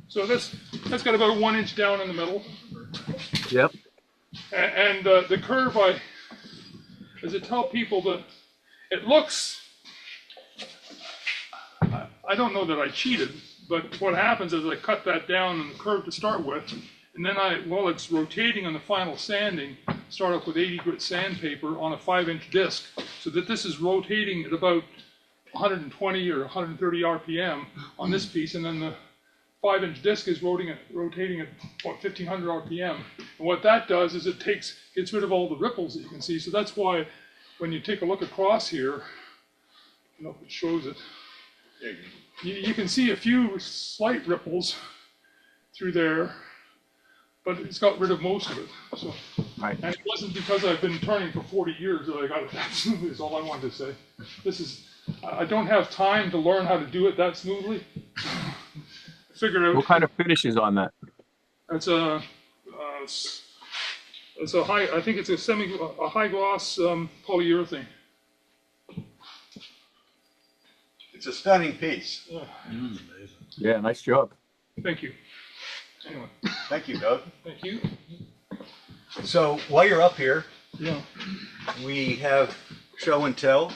S4: So that's got about 1 inch down in the middle.
S18: Yep.
S4: And the curve, as I tell people, that it looks. I don't know that I cheated, but what happens is I cut that down in the curve to start with, and then while it's rotating on the final sanding, start off with 80 grit sandpaper on a 5-inch disc, so that this is rotating at about 120 or 130 RPM on this piece, and then the 5-inch disc is rotating at what, 1500 RPM. And what that does is it gets rid of all the ripples that you can see. So that's why when you take a look across here, I don't know if it shows it, you can see a few slight ripples through there, but it's got rid of most of it. So,
S18: right.
S4: And it wasn't because I've been turning for 40 years that I got it that smoothly, is all I wanted to say. I don't have time to learn how to do it that smoothly. Figure out.
S18: What kind of finish is on that?
S4: It's a high. I think it's a high gloss polyurethane.
S1: It's a stunning piece.
S4: Yeah.
S18: Yeah, nice job.
S4: Thank you. Anyway.
S1: Thank you, Doug.
S4: Thank you.
S1: So while you're up here,
S4: Yeah.
S1: we have show and tell.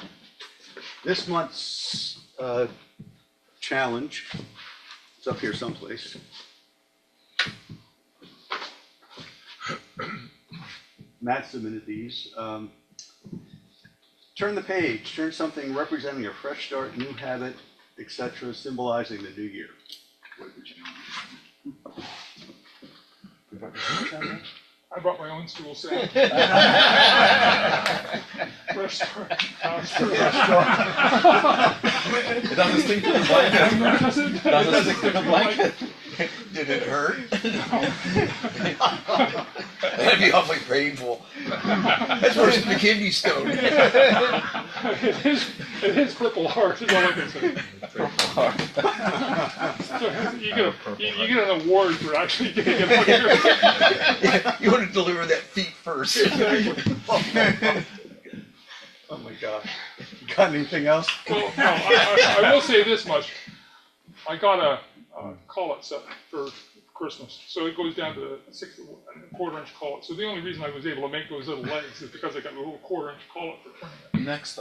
S1: This month's challenge is up here someplace. Matt submitted these. Turn the page, turn something representing a fresh start, new habit, etc., symbolizing the new year.
S4: I brought my own stool set. Restaurant.
S6: It doesn't stick to the blanket.
S4: Doesn't
S6: Doesn't stick to the blanket.
S3: Did it hurt? That'd be awfully painful. That's worse than the kidney stone.
S4: It is purple heart, is all I can say.
S6: Purple heart.
S4: So you get an award for actually getting it.
S3: You want to deliver that feet first.
S1: Oh my God. Got anything else?
S4: Well, no, I will say this much. I got a collet set for Christmas. So it goes down to 6 1/4 inch collet. So the only reason I was able to make those little legs is because I got a little 1/4 inch collet for turning it.
S6: Next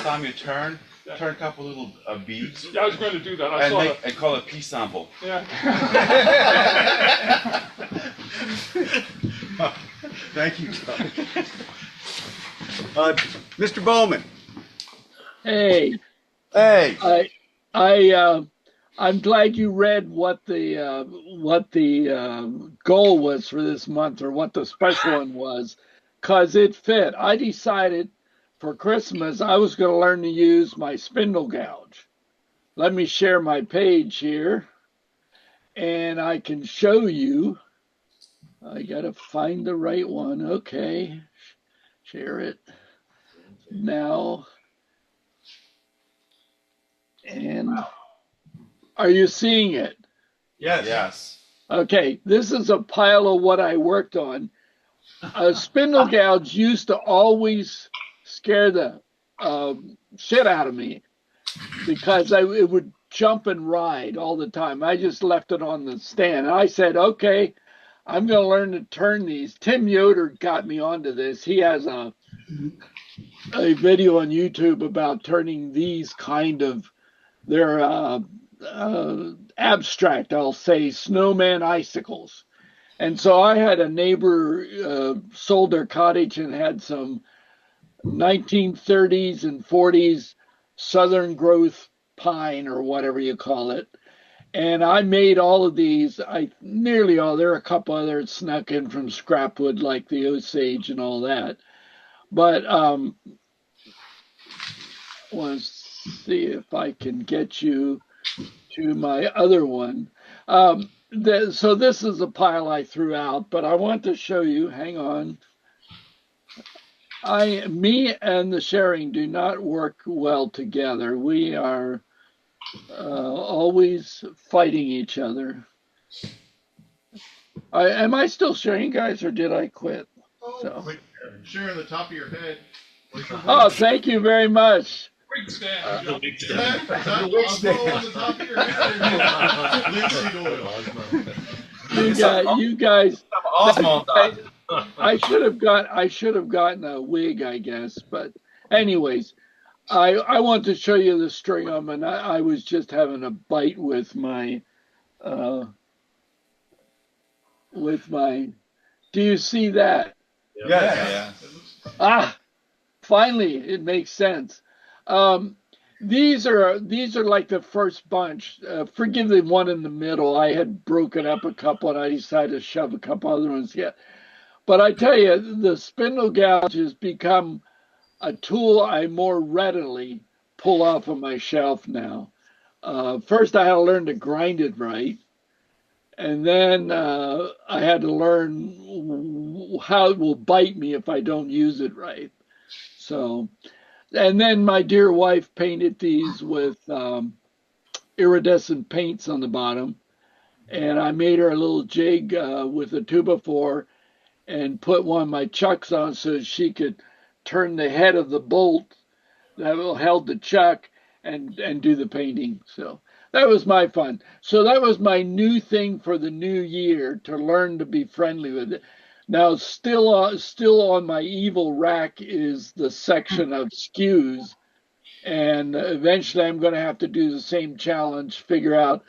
S6: time you turn a couple little beads.
S4: Yeah, I was going to do that. I saw that.
S6: And call it pea sample.
S4: Yeah.
S1: Thank you, Tom. Mr. Bowman.
S11: Hey.
S1: Hey.
S11: I'm glad you read what the goal was for this month, or what the special one was, because it fit. I decided for Christmas I was going to learn to use my spindle gouge. Let me share my page here, and I can show you. I got to find the right one. Okay. Share it now. And are you seeing it?
S6: Yes. Yes.
S11: Okay, this is a pile of what I worked on. A spindle gouge used to always scare the shit out of me because it would jump and ride all the time. I just left it on the stand. And I said, okay, I'm going to learn to turn these. Tim Yoder got me onto this. He has a video on YouTube about turning these kind of, they're abstract, I'll say, snowman icicles. And so I had a neighbor sold their cottage and had some 1930s and 40s southern growth pine, or whatever you call it. And I made all of these, nearly all, there are a couple others snuck in from scrap wood like the Osage and all that. But let's see if I can get you to my other one. So this is a pile I threw out, but I want to show you, hang on. Me and the sharing do not work well together. We are always fighting each other. Am I still sharing, guys, or did I quit? So.
S3: Sharing the top of your head.
S11: Oh, thank you very much.
S4: Wig stand.
S3: The wig stand. The wig stand on the top of your head. Linseed oil.
S11: You guys.
S6: Osmo.
S11: I should have gotten a wig, I guess. But anyways, I want to show you the string of them, and I was just having a bite with my. Do you see that?
S6: Yes.
S11: Ah, finally, it makes sense. These are like the first bunch. Forgive the one in the middle. I had broken up a couple, and I decided to shove a couple other ones yet. But I tell you, the spindle gouge has become a tool I more readily pull off of my shelf now. First, I had to learn to grind it right. And then I had to learn how it will bite me if I don't use it right. So, and then my dear wife painted these with iridescent paints on the bottom. And I made her a little jig with a 2x4 and put one of my chucks on so she could turn the head of the bolt that held the chuck and do the painting. So that was my fun. So that was my new thing for the new year, to learn to be friendly with it. Now, still on my evil rack is the section of skews, and eventually I'm going to have to do the same challenge, figure out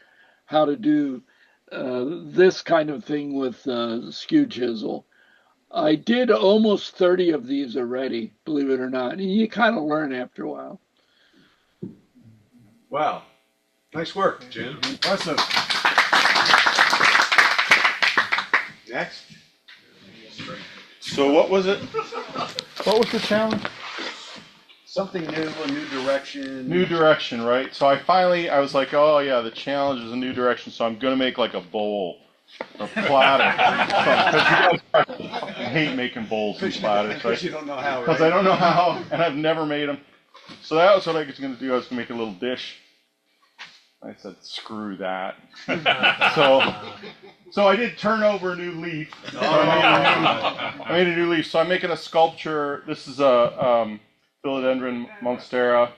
S11: how to do this kind of thing with skew chisel. I did almost 30 of these already, believe it or not. And you kind of learn after a while.
S1: Wow. Nice work,
S3: Jim.
S1: Impressive. Next.
S19: So what was it? What was the challenge?
S1: Something new, a new direction.
S19: New direction, right? So I was like, oh yeah, the challenge is a new direction, so I'm gonna make like a bowl or platter. Because you guys hate making bowls and platters, right?
S1: Because you don't know how, right?
S19: Because I don't know how, and I've never made them. So that was what I was gonna do. I was gonna make a little dish. I said, screw that. So I did turn over a new leaf. So I made a new leaf. So I'm making a sculpture. This is a philodendron monstera,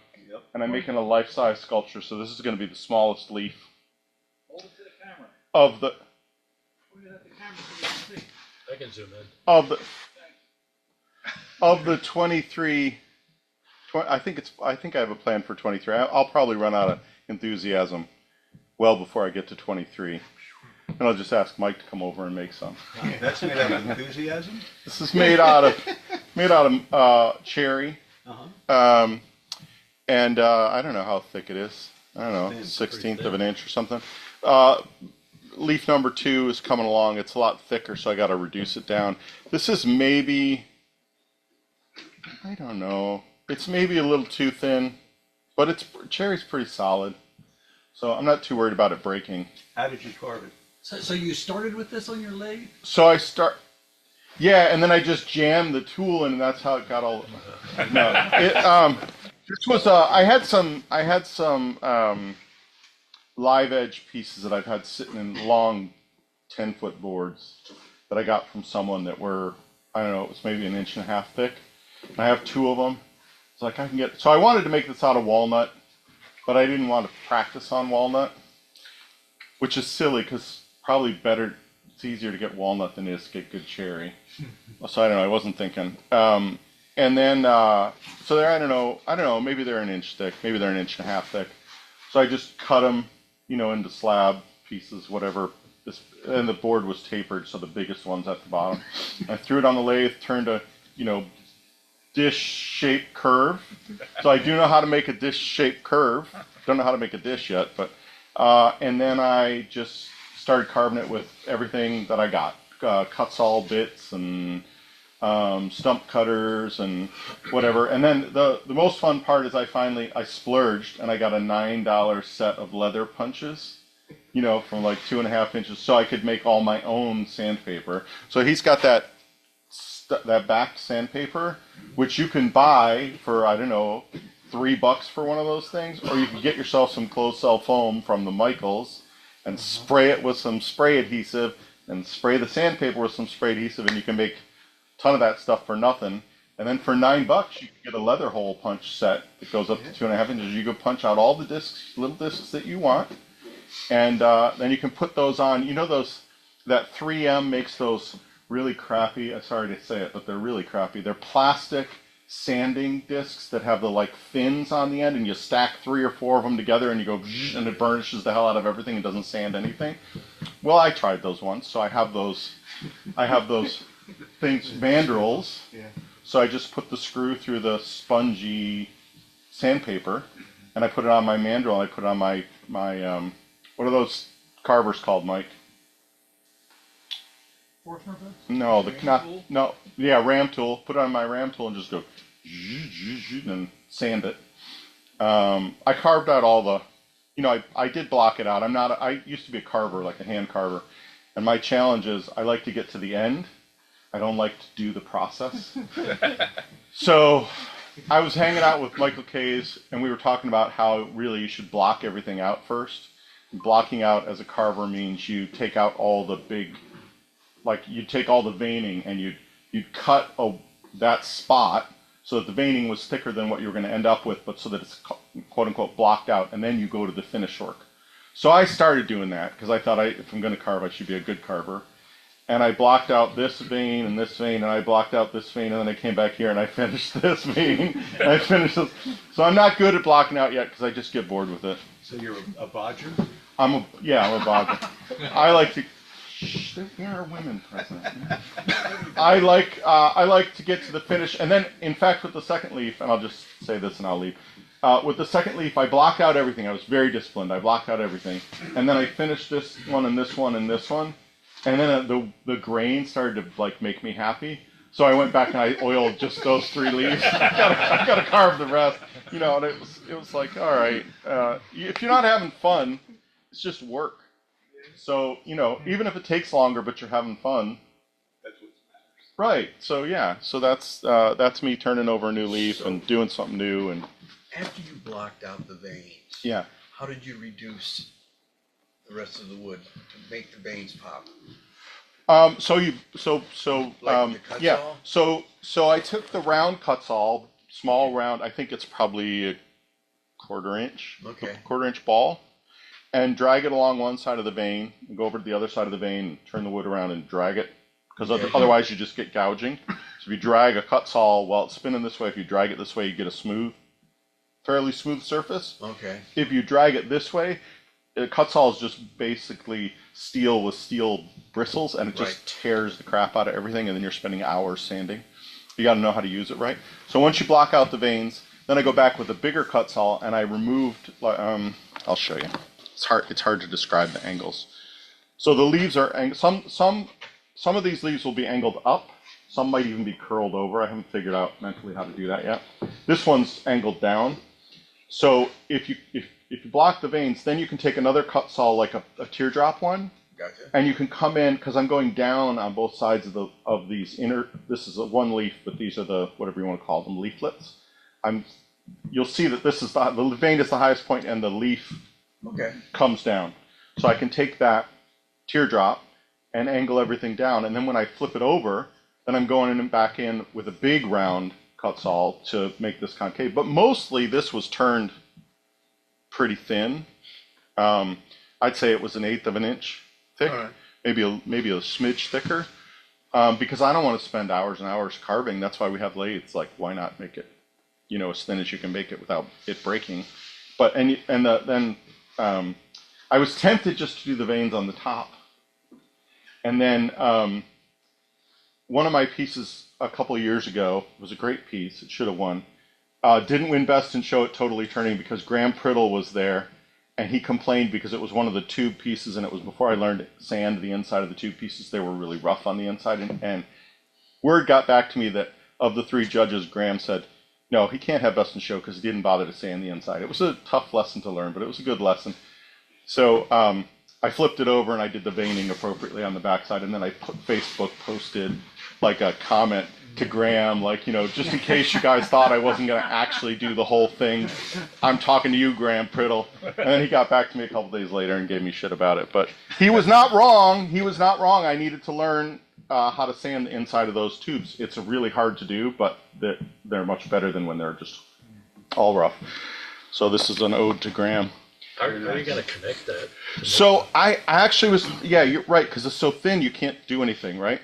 S19: and I'm making a life-size sculpture. So this is going to be the smallest leaf of the
S9: I can zoom in.
S19: of the 23. I think I have a plan for 23. I'll probably run out of enthusiasm well before I get to 23. And I'll just ask Mike to come over and make some.
S1: That's made out of enthusiasm?
S19: This is made out of cherry. And I don't know how thick it is. I don't know, 1/16 of an inch or something. Leaf number 2 is coming along. It's a lot thicker, so I got to reduce it down. This is maybe, I don't know. It's maybe a little too thin, but cherry's pretty solid. So I'm not too worried about it breaking.
S1: How did you carve it?
S14: So you started with this on your lathe?
S19: So yeah, and then I just jammed the tool in, and that's how it got all. No, this was I had some live edge pieces that I've had sitting in long 10-foot boards that I got from someone that were, I don't know, it was maybe 1.5 inches thick. And I have 2 of them. It's like I can get. So I wanted to make this out of walnut, but I didn't want to practice on walnut, which is silly because probably better. It's easier to get walnut than it is to get good cherry. So I don't know. I wasn't thinking. And then so they're I don't know. Maybe they're 1 inch thick. Maybe they're 1.5 inches thick. So I just cut them, into slab pieces, whatever. And the board was tapered, so the biggest one's at the bottom. I threw it on the lathe, turned a dish-shaped curve. So I do know how to make a dish-shaped curve. Don't know how to make a dish yet, but and then I just started carving it with everything that I got, cut-saw bits and stump cutters and whatever. And then the most fun part is I splurged and I got a $9 set of leather punches, from like 2.5 inches, so I could make all my own sandpaper. So he's got that backed sandpaper, which you can buy for, I don't know, $3 for one of those things, or you can get yourself some closed cell foam from the Michaels and spray it with some spray adhesive and spray the sandpaper with some spray adhesive, and you can make a ton of that stuff for nothing. And then for $9, you can get a leather hole punch set that goes up to 2.5 inches. You can punch out all the discs, little discs that you want, and then you can put those on. That 3M makes those really crappy, I'm sorry to say it, but they're really crappy. They're plastic sanding discs that have the fins on the end, and you stack 3 or 4 of them together and you go and it burnishes the hell out of everything and doesn't sand anything. Well, I tried those once, so I have those things, mandrels. Yeah. So I just put the screw through the spongy sandpaper and I put it on my mandrel and I put it on my what are those carvers called, Mike? No, ram tool. Put it on my ram tool and just go and sand it. I carved out all the, I did block it out. I used to be a carver, like a hand carver, and my challenge is I like to get to the end. I don't like to do the process. So I was hanging out with Michael Kays, and we were talking about how really you should block everything out first. Blocking out as a carver means you take out all the big, like you take all the veining and you'd cut that spot so that the veining was thicker than what you were going to end up with, but so that it's quote unquote blocked out, and then you go to the finish work. So I started doing that because I thought if I'm going to carve, I should be a good carver. And I blocked out this vein and this vein, and I blocked out this vein, and then I came back here and I finished this vein, and I finished this. So I'm not good at blocking out yet because I just get bored with it.
S1: So you're a bodger?
S19: I'm a bodger. I like to. There are women present. I like to get to the finish, and then, in fact, with the second leaf, and I'll just say this and I'll leave. With the second leaf, I blocked out everything. I was very disciplined. I blocked out everything, and then I finished this one and this one and this one, and then the grain started to like make me happy. So I went back and I oiled just those 3 leaves. I gotta carve the rest, you know. And it was like, all right, if you're not having fun, it's just work. So you know, even if it takes longer, but you're having fun.
S3: That's what matters.
S19: Right. So yeah. So that's me turning over a new leaf and doing something new. And
S3: After you blocked out the veins,
S19: yeah.
S3: how did you reduce the rest of the wood to make the veins pop?
S19: Yeah.
S3: Cut-saw?
S19: So I took the round cut-saw, small round. I think it's probably a quarter-inch ball, and drag it along one side of the vein, and go over to the other side of the vein, and turn the wood around and drag it, because otherwise you just get gouging. So if you drag a cut-saw while it's spinning this way, if you drag it this way, you get a fairly smooth surface.
S3: Okay.
S19: If you drag it this way, a cut-saw is just basically steel with steel bristles, and it just tears the crap out of everything, and then you're spending hours sanding. You got to know how to use it right. So once you block out the veins, then I go back with a bigger cut-saw, and I removed. I'll show you. It's hard to describe the angles. So the leaves are some of these leaves will be angled up. Some might even be curled over. I haven't figured out mentally how to do that yet. This one's angled down. So if you block the veins, then you can take another cut saw like a teardrop one,
S3: Gotcha.
S19: and you can come in, because I'm going down on both sides of these inner. This is one leaf, but these are the whatever you want to call them, leaflets. You'll see that this is the vein is the highest point, and the leaf comes down. So I can take that teardrop and angle everything down, and then when I flip it over, then I'm going in and back in with a big round cut saw to make this concave. But mostly this was turned pretty thin. I'd say it was 1/8 of an inch thick, maybe a smidge thicker, because I don't want to spend hours and hours carving. That's why we have lathes. Like, why not make it, as thin as you can make it without it breaking? But then I was tempted just to do the veins on the top, and then one of my pieces a couple of years ago was a great piece. It should have won. Didn't win Best in Show at Totally Turning because Graham Priddle was there, and he complained because it was one of the tube pieces, and it was before I learned to sand the inside of the tube pieces. They were really rough on the inside, and word got back to me that of the 3 judges, Graham said, no, he can't have Best in Show because he didn't bother to sand the inside. It was a tough lesson to learn, but it was a good lesson. So I flipped it over and I did the veining appropriately on the backside, and then I Facebook posted like a comment to Graham, like, just in case you guys thought I wasn't going to actually do the whole thing, I'm talking to you, Graham Priddle. And then he got back to me a couple days later and gave me shit about it. But he was not wrong. He was not wrong. I needed to learn how to sand the inside of those tubes. It's really hard to do, but they're much better than when they're just all rough. So this is an ode to Graham.
S17: How are you going to connect that?
S19: So I actually was, yeah, you're right, because it's so thin you can't do anything, right?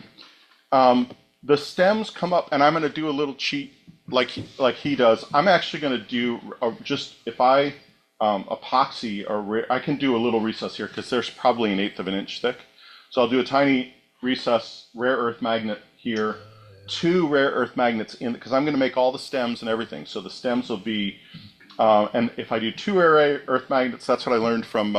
S19: The stems come up, and I'm going to do a little cheat like he does. I'm actually going to do just, if I epoxy, I can do a little recess here because there's probably 1/8 of an inch thick. So I'll do a tiny recess, rare earth magnet here, 2 rare earth magnets in, because I'm going to make all the stems and everything. So the stems will be, and if I do 2 rare earth magnets, that's what I learned from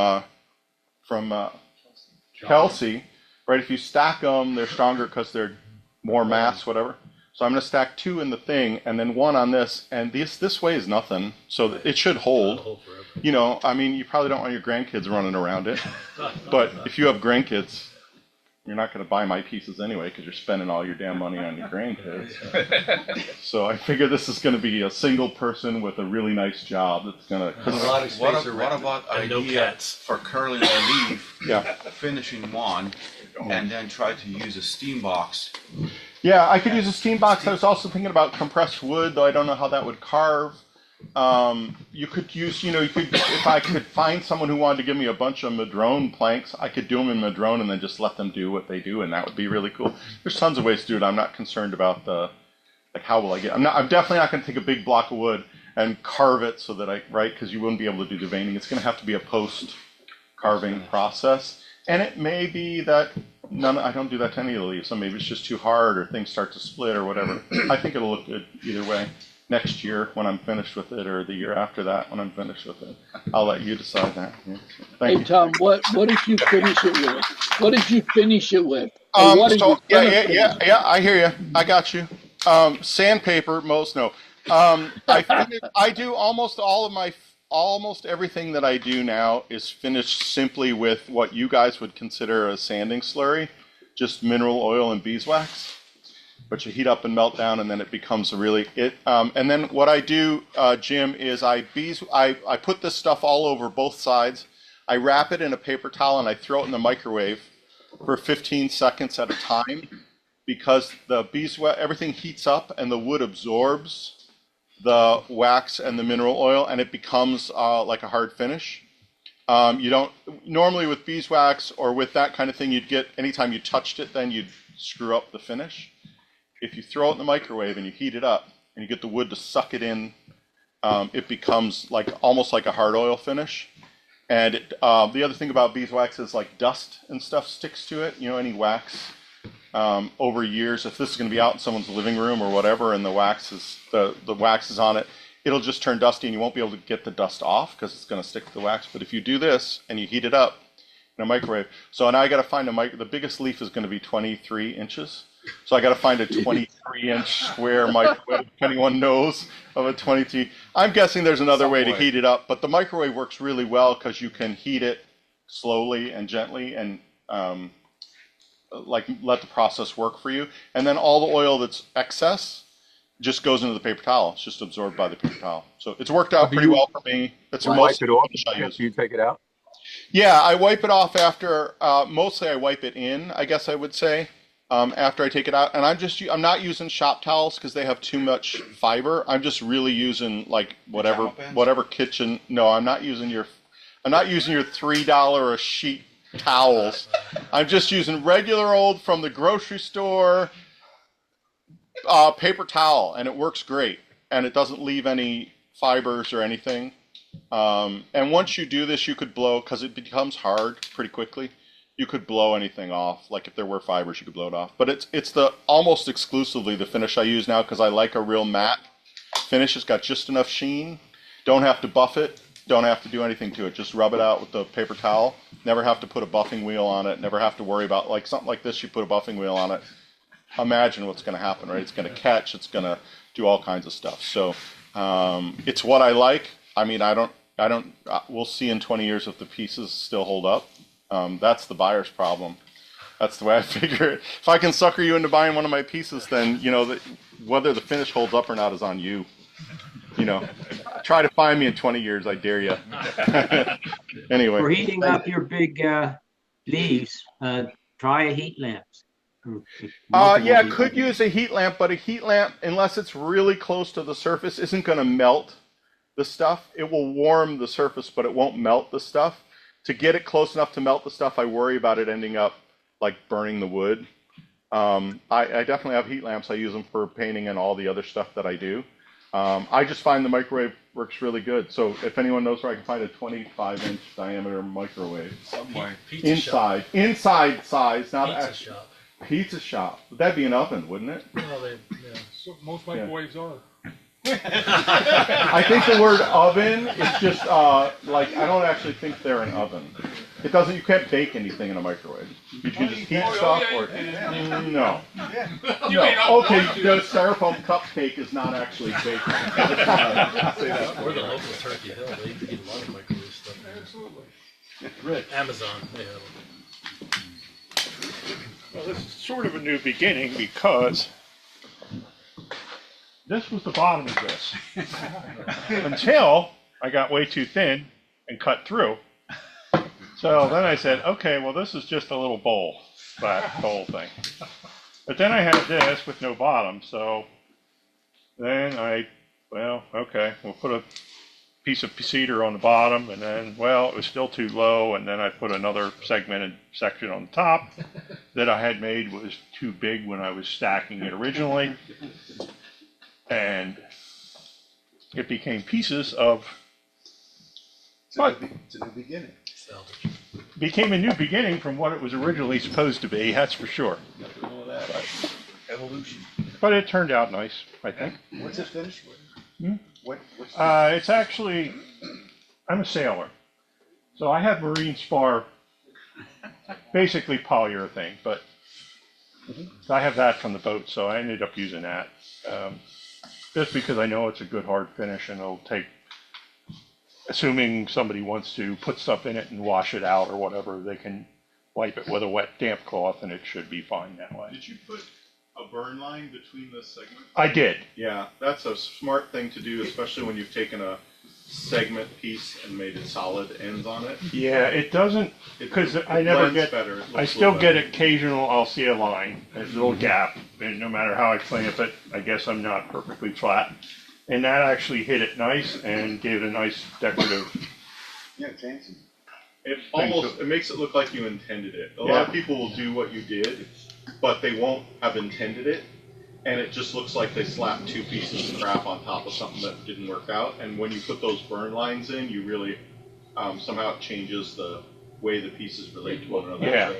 S19: Kelsey, right? If you stack them, they're stronger because they're more mass, whatever. So I'm going to stack 2 in the thing, and then 1 on this, and this weighs nothing, so it should hold. I mean, you probably don't want your grandkids running around it, but if you have grandkids, you're not going to buy my pieces anyway because you're spending all your damn money on your grandkids. So I figure this is going to be a single person with a really nice job that's going to.
S6: What about ideas for curling a leaf? Finishing one, and then try to use a steam box.
S19: Yeah, I could use a steam box. I was also thinking about compressed wood, though I don't know how that would carve. You could use, if I could find someone who wanted to give me a bunch of madrone planks, I could do them in madrone and then just let them do what they do, and that would be really cool. There's tons of ways to do it. I'm not concerned about how will I get. I'm definitely not going to take a big block of wood and carve it so that because you wouldn't be able to do the veining. It's going to have to be a post carving process, and it may be that I don't do that to any of the leaves. So maybe it's just too hard, or things start to split, or whatever. I think it'll look good either way. next year when I'm finished with it, or the year after that when I'm finished with it. I'll let you decide that. Yeah. Thank
S11: Hey
S19: you.
S11: Tom, what did you finish it with? What did you finish it with? Or what are you gonna finish?
S19: Yeah, I hear you. I got you. Sandpaper, I do almost everything that I do now is finished simply with what you guys would consider a sanding slurry, just mineral oil and beeswax, but you heat up and melt down, and then it becomes and then what I do, Jim, is I put this stuff all over both sides. I wrap it in a paper towel and I throw it in the microwave for 15 seconds at a time, because the beeswax, everything heats up and the wood absorbs the wax and the mineral oil, and it becomes like a hard finish. You don't normally with beeswax or with that kind of thing, you'd get anytime you touched it, then you'd screw up the finish. If you throw it in the microwave and you heat it up and you get the wood to suck it in, it becomes almost like a hard oil finish. And the other thing about beeswax is like dust and stuff sticks to it. You know, any wax over years, if this is going to be out in someone's living room or whatever, and the wax is on it, it'll just turn dusty, and you won't be able to get the dust off because it's going to stick to the wax. But if you do this and you heat it up in a microwave, so now I got to find the biggest leaf is going to be 23 inches. So I got to find a 23-inch square microwave, if anyone knows of a 22. I'm guessing there's another way to heat it up, but the microwave works really well because you can heat it slowly and gently and let the process work for you. And then all the oil that's excess just goes into the paper towel. It's just absorbed by the paper towel. So it's worked out pretty well for me. That's most
S18: wipe it off after you take it out?
S19: Yeah, I wipe it off after, mostly I wipe it in, I guess I would say. After I take it out, and I'm not using shop towels because they have too much fiber. I'm just really using like whatever kitchen. No, I'm not using your $3 a sheet towels. I'm just using regular old from the grocery store paper towel, and it works great, and it doesn't leave any fibers or anything. And once you do this, you could blow, because it becomes hard pretty quickly. You could blow anything off. Like if there were fibers, you could blow it off. But it's almost exclusively the finish I use now because I like a real matte finish. It's got just enough sheen. Don't have to buff it. Don't have to do anything to it. Just rub it out with the paper towel. Never have to put a buffing wheel on it. Never have to worry about, like something like this, you put a buffing wheel on it. Imagine what's going to happen, right? It's going to catch. It's going to do all kinds of stuff. So it's what I like. I mean, we'll see in 20 years if the pieces still hold up. That's the buyer's problem. That's the way I figure it. If I can sucker you into buying one of my pieces, then whether the finish holds up or not is on you. Try to find me in 20 years, I dare you. Anyway.
S15: For heating up your big leaves, try a heat lamp.
S19: Yeah, could use a heat lamp, but a heat lamp, unless it's really close to the surface, isn't going to melt the stuff. It will warm the surface, but it won't melt the stuff. To get it close enough to melt the stuff, I worry about it ending up like burning the wood. I definitely have heat lamps. I use them for painting and all the other stuff that I do. I just find the microwave works really good. So if anyone knows where I can find a 25-inch diameter microwave,
S9: Somewhere.
S19: inside size, not
S9: Pizza
S19: actually.
S9: shop.
S19: Pizza shop. That'd be an oven, wouldn't it?
S9: Well,
S4: So most microwaves are.
S19: I think the word oven is just I don't actually think they're an oven. It doesn't. You can't bake anything in a microwave. You can just heat stuff or no. No. Okay, the styrofoam cupcake is not actually baked.
S9: Or the local Turkey Hill. They get a lot of microwave stuff.
S4: Absolutely.
S9: Rich. Amazon. They have them.
S20: Well, this is sort of a new beginning because this was the bottom of this until I got way too thin and cut through. So then I said, okay, well, this is just a little bowl, the whole thing. But then I had this with no bottom, so then okay, we'll put a piece of cedar on the bottom, and then, well, it was still too low, and then I put another segmented section on the top that I had made was too big when I was stacking it originally. And it became pieces of.
S3: It's a new beginning.
S20: Became a new beginning from what it was originally supposed to be. That's for sure.
S3: Evolution.
S20: But it turned out nice, I think.
S3: What's it finished with?
S20: It's actually, I'm a sailor, so I have marine spar, basically polyurethane, but I have that from the boat, so I ended up using that. Just because I know it's a good hard finish and it'll take, assuming somebody wants to put stuff in it and wash it out or whatever, they can wipe it with a wet damp cloth and it should be fine that way.
S19: Did you put a burn line between the segments?
S20: I did.
S19: Yeah, that's a smart thing to do, especially when you've taken a segment piece and made it solid ends on it.
S20: Yeah, it doesn't, because I never get, I still get occasional, I'll see a line, a little gap, and no matter how I clamp it, I guess I'm not perfectly flat. And that actually hit it nice and gave it a nice decorative.
S1: Yeah, fancy.
S19: It almost, it makes it look like you intended it. A lot of people will do what you did, but they won't have intended it. And it just looks like they slapped two pieces of crap on top of something that didn't work out. And when you put those burn lines in, you really, somehow it changes the way the pieces relate to one another.
S20: Yeah.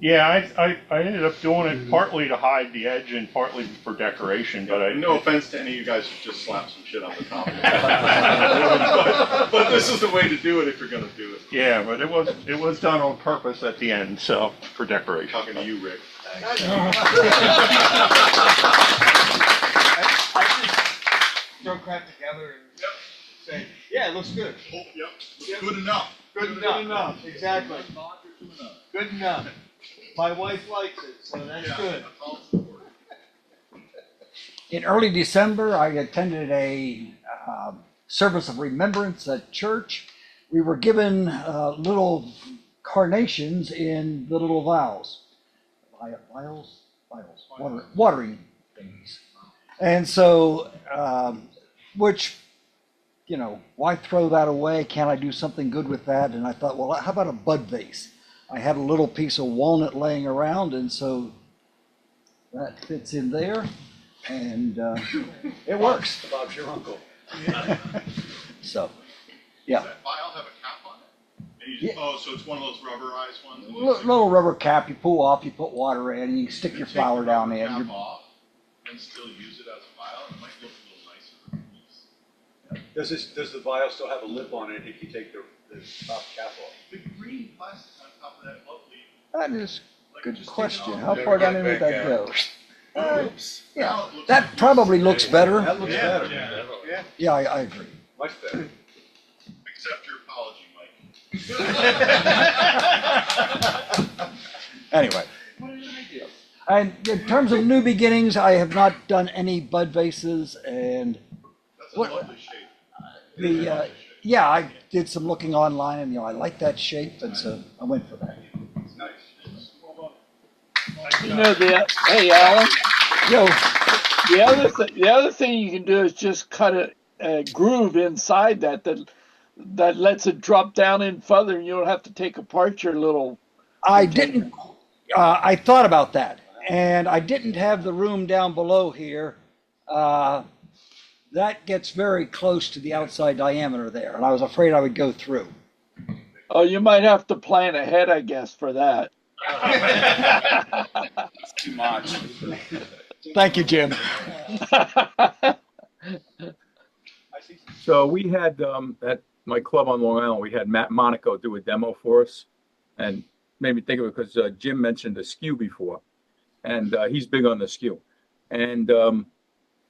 S20: Yeah, I ended up doing it partly to hide the edge and partly for decoration, but
S19: no offense to any of you guys who just slapped some shit on the top of it. but this is the way to do it if you're going to do it.
S20: Yeah, but it was done on purpose at the end, so for decoration.
S19: Talking to you, Rick.
S1: I just throw crap together and say, yeah, it looks good.
S19: Oh, yep. Good enough.
S1: Good enough. Exactly. Good enough. My wife likes it, so that's good.
S14: In early December, I attended a service of remembrance at church. We were given little carnations in the little vials. Watering things. And so, which, you know, why throw that away? Can't I do something good with that? And I thought, well, how about a bud vase? I had a little piece of walnut laying around, and so that fits in there, and it works.
S1: Bob's your uncle.
S14: So, yeah.
S19: Does that vial have a cap on it? And you just, oh, so it's one of those rubberized ones?
S14: Little rubber cap you pull off, you put water in, and you stick your flower down in.
S19: Cap off and still use it as a vial. It might look a little nicer.
S1: Does the vial still have a lip on it if you take the top cap off?
S19: The green plastic on top of that lovely.
S14: That is a good question. How far down in would that go? Yeah, that probably looks better.
S1: That looks better.
S14: Yeah, I agree.
S1: Much better.
S19: Accept your apology, Mike.
S14: Anyway. And in terms of new beginnings, I have not done any bud vases, and
S19: that's a lovely shape.
S14: Yeah, I did some looking online, and I like that shape, and so I went for that.
S19: It's nice.
S11: You know, hey, Alan.
S14: Yo.
S11: The other thing you can do is just cut a groove inside that lets it drop down in further, and you don't have to take apart your little.
S14: I didn't. I thought about that, and I didn't have the room down below here. That gets very close to the outside diameter there, and I was afraid I would go through.
S11: Oh, you might have to plan ahead, I guess, for that.
S6: It's too much.
S14: Thank you, Jim.
S18: So we had at my club on Long Island, we had Matt Monaco do a demo for us, and made me think of it because Jim mentioned the skew before, and he's big on the skew, and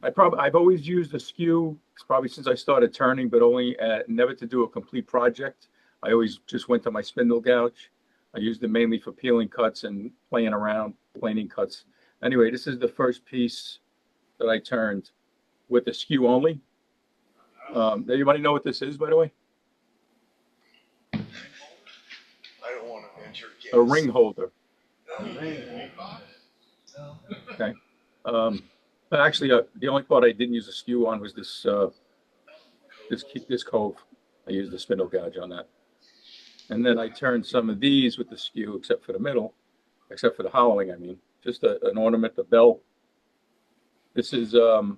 S18: I've always used a skew. It's probably since I started turning, but only never to do a complete project. I always just went to my spindle gouge. I used it mainly for peeling cuts and playing around, planing cuts. Anyway, this is the first piece that I turned with the skew only. Anybody know what this is, by the way?
S3: I don't want to venture a guess.
S18: A ring holder. Okay. But actually, the only part I didn't use a skew on was this cove. I used the spindle gouge on that. And then I turned some of these with the skew, except for the middle, except for the hollowing, I mean. Just an ornament, a bell. This is, you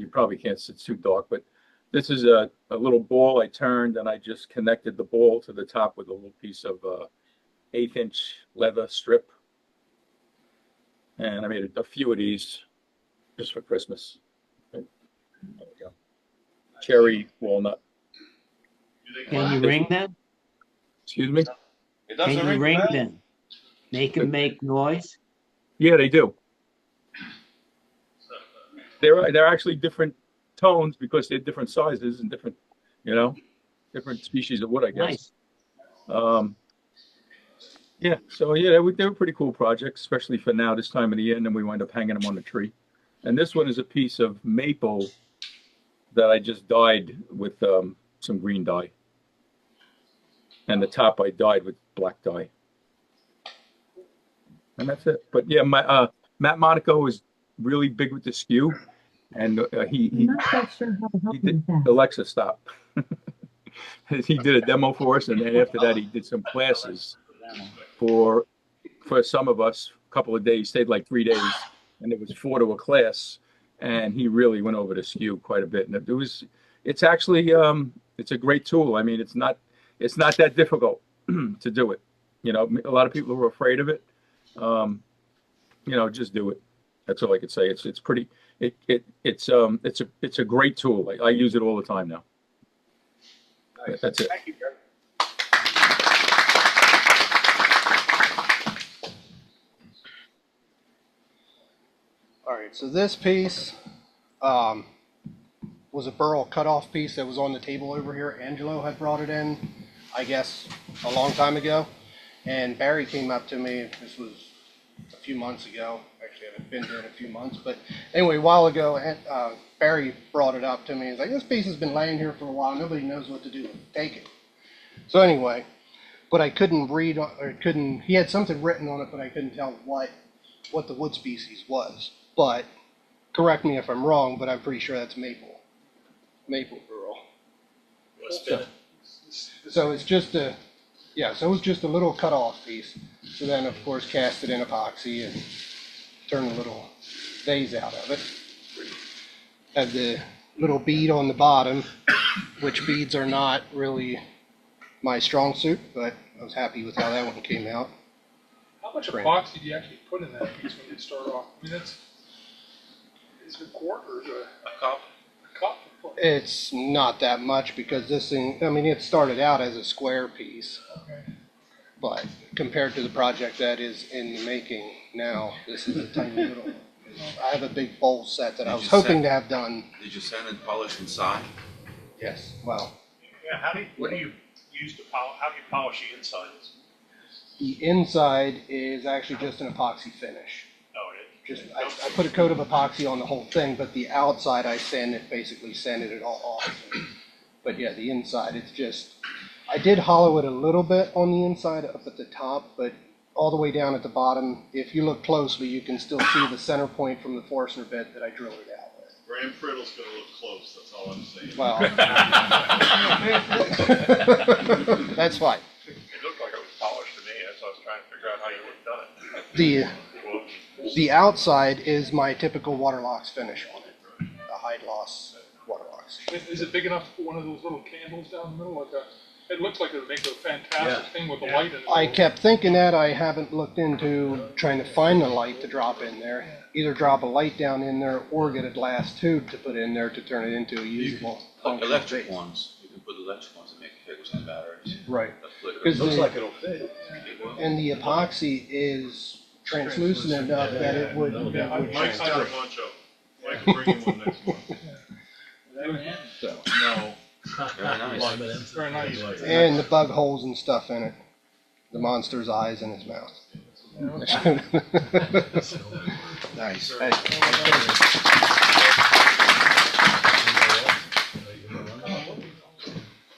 S18: probably can't see, it's too dark, but this is a little ball I turned, and I just connected the ball to the top with a little piece of 1/8" leather strip. And I made a few of these just for Christmas. There we go. Cherry walnut.
S15: Can you ring them?
S18: Excuse me?
S6: It
S15: Can
S6: doesn't
S15: you
S6: ring
S15: ring
S6: the bell.
S15: them? Make them make noise?
S18: Yeah, they do. They're actually different tones because they're different sizes and different, you know, different species of wood, I guess.
S15: Nice.
S18: Yeah, so yeah, they were pretty cool projects, especially for now, this time of the year, and then we wind up hanging them on the tree. And this one is a piece of maple that I just dyed with some green dye. And the top I dyed with black dye. And that's it. But yeah, my Matt Monaco is really big with the skew, and he
S15: not quite sure how to help
S18: he did, Alexa, stop. He did a demo for us, and then after that, he did some classes for some of us. A couple of days, stayed like 3 days, and it was 4 to a class, and he really went over the skew quite a bit. And it's actually it's a great tool. I mean, it's not that difficult to do it. You know, a lot of people are afraid of it. You know, just do it. That's all I could say. It's pretty. It's a great tool. I use it all the time now. Nice. That's it.
S16: Thank you, Gary. All right, so this piece was a burl cutoff piece that was on the table over here. Angelo had brought it in, I guess, a long time ago. And Barry came up to me, this was a few months ago. Actually, I haven't been here in a few months. But anyway, a while ago, Barry brought it up to me. He's like, this piece has been laying here for a while. Nobody knows what to do with it. Take it. So anyway, but I couldn't read, or he had something written on it, but I couldn't tell what the wood species was. But correct me if I'm wrong, but I'm pretty sure that's maple burl. So it's just a, yeah, so it was just a little cut-off piece. So then, of course, cast it in epoxy and turn a little vase out of it. Had the little bead on the bottom, which beads are not really my strong suit, but I was happy with how that one came out.
S4: How much epoxy do you actually put in that piece when you start off? I mean, is it a quart or is it a cup? A cup?
S16: It's not that much because this thing, I mean, it started out as a square piece.
S4: Okay.
S16: But compared to the project that is in the making now, this is a tiny little. I have a big bowl set that I was hoping to have done.
S6: Did you sand and polish inside?
S16: Yes. Well.
S9: Yeah. What do you use to polish? How do you polish the insides?
S16: The inside is actually just an epoxy finish.
S9: Oh,
S16: I put a coat of epoxy on the whole thing, but the outside I sanded it all off. But yeah, the inside, it's just, I did hollow it a little bit on the inside up at the top, but all the way down at the bottom, if you look closely, you can still see the center point from the Forstner bit that I drilled it out with.
S3: Graham Priddle's gonna look close, that's all I'm saying.
S16: Well, that's fine.
S9: It looked like it was polished to me, so I was trying to figure out how you would have done it.
S16: The outside is my typical Waterlox finish on it, a high gloss Waterlox.
S4: Is it big enough to put one of those little candles down the middle? Like it looks like it would make a fantastic thing with the light in it.
S16: I kept thinking that. I haven't looked into trying to find the light to drop in there. Either drop a light down in there or get a glass tube to put in there to turn it into a usable
S6: Electric ones. You can put electric ones and make figures and batteries.
S16: Right.
S6: It looks like it'll fit.
S16: And the epoxy is translucent enough that it would.
S3: Mike's got a poncho. Mike can bring him one next month.
S16: So.
S3: No.
S6: Very nice.
S4: Very nice.
S16: And the bug holes and stuff in it. The monster's eyes in his mouth.
S6: Nice.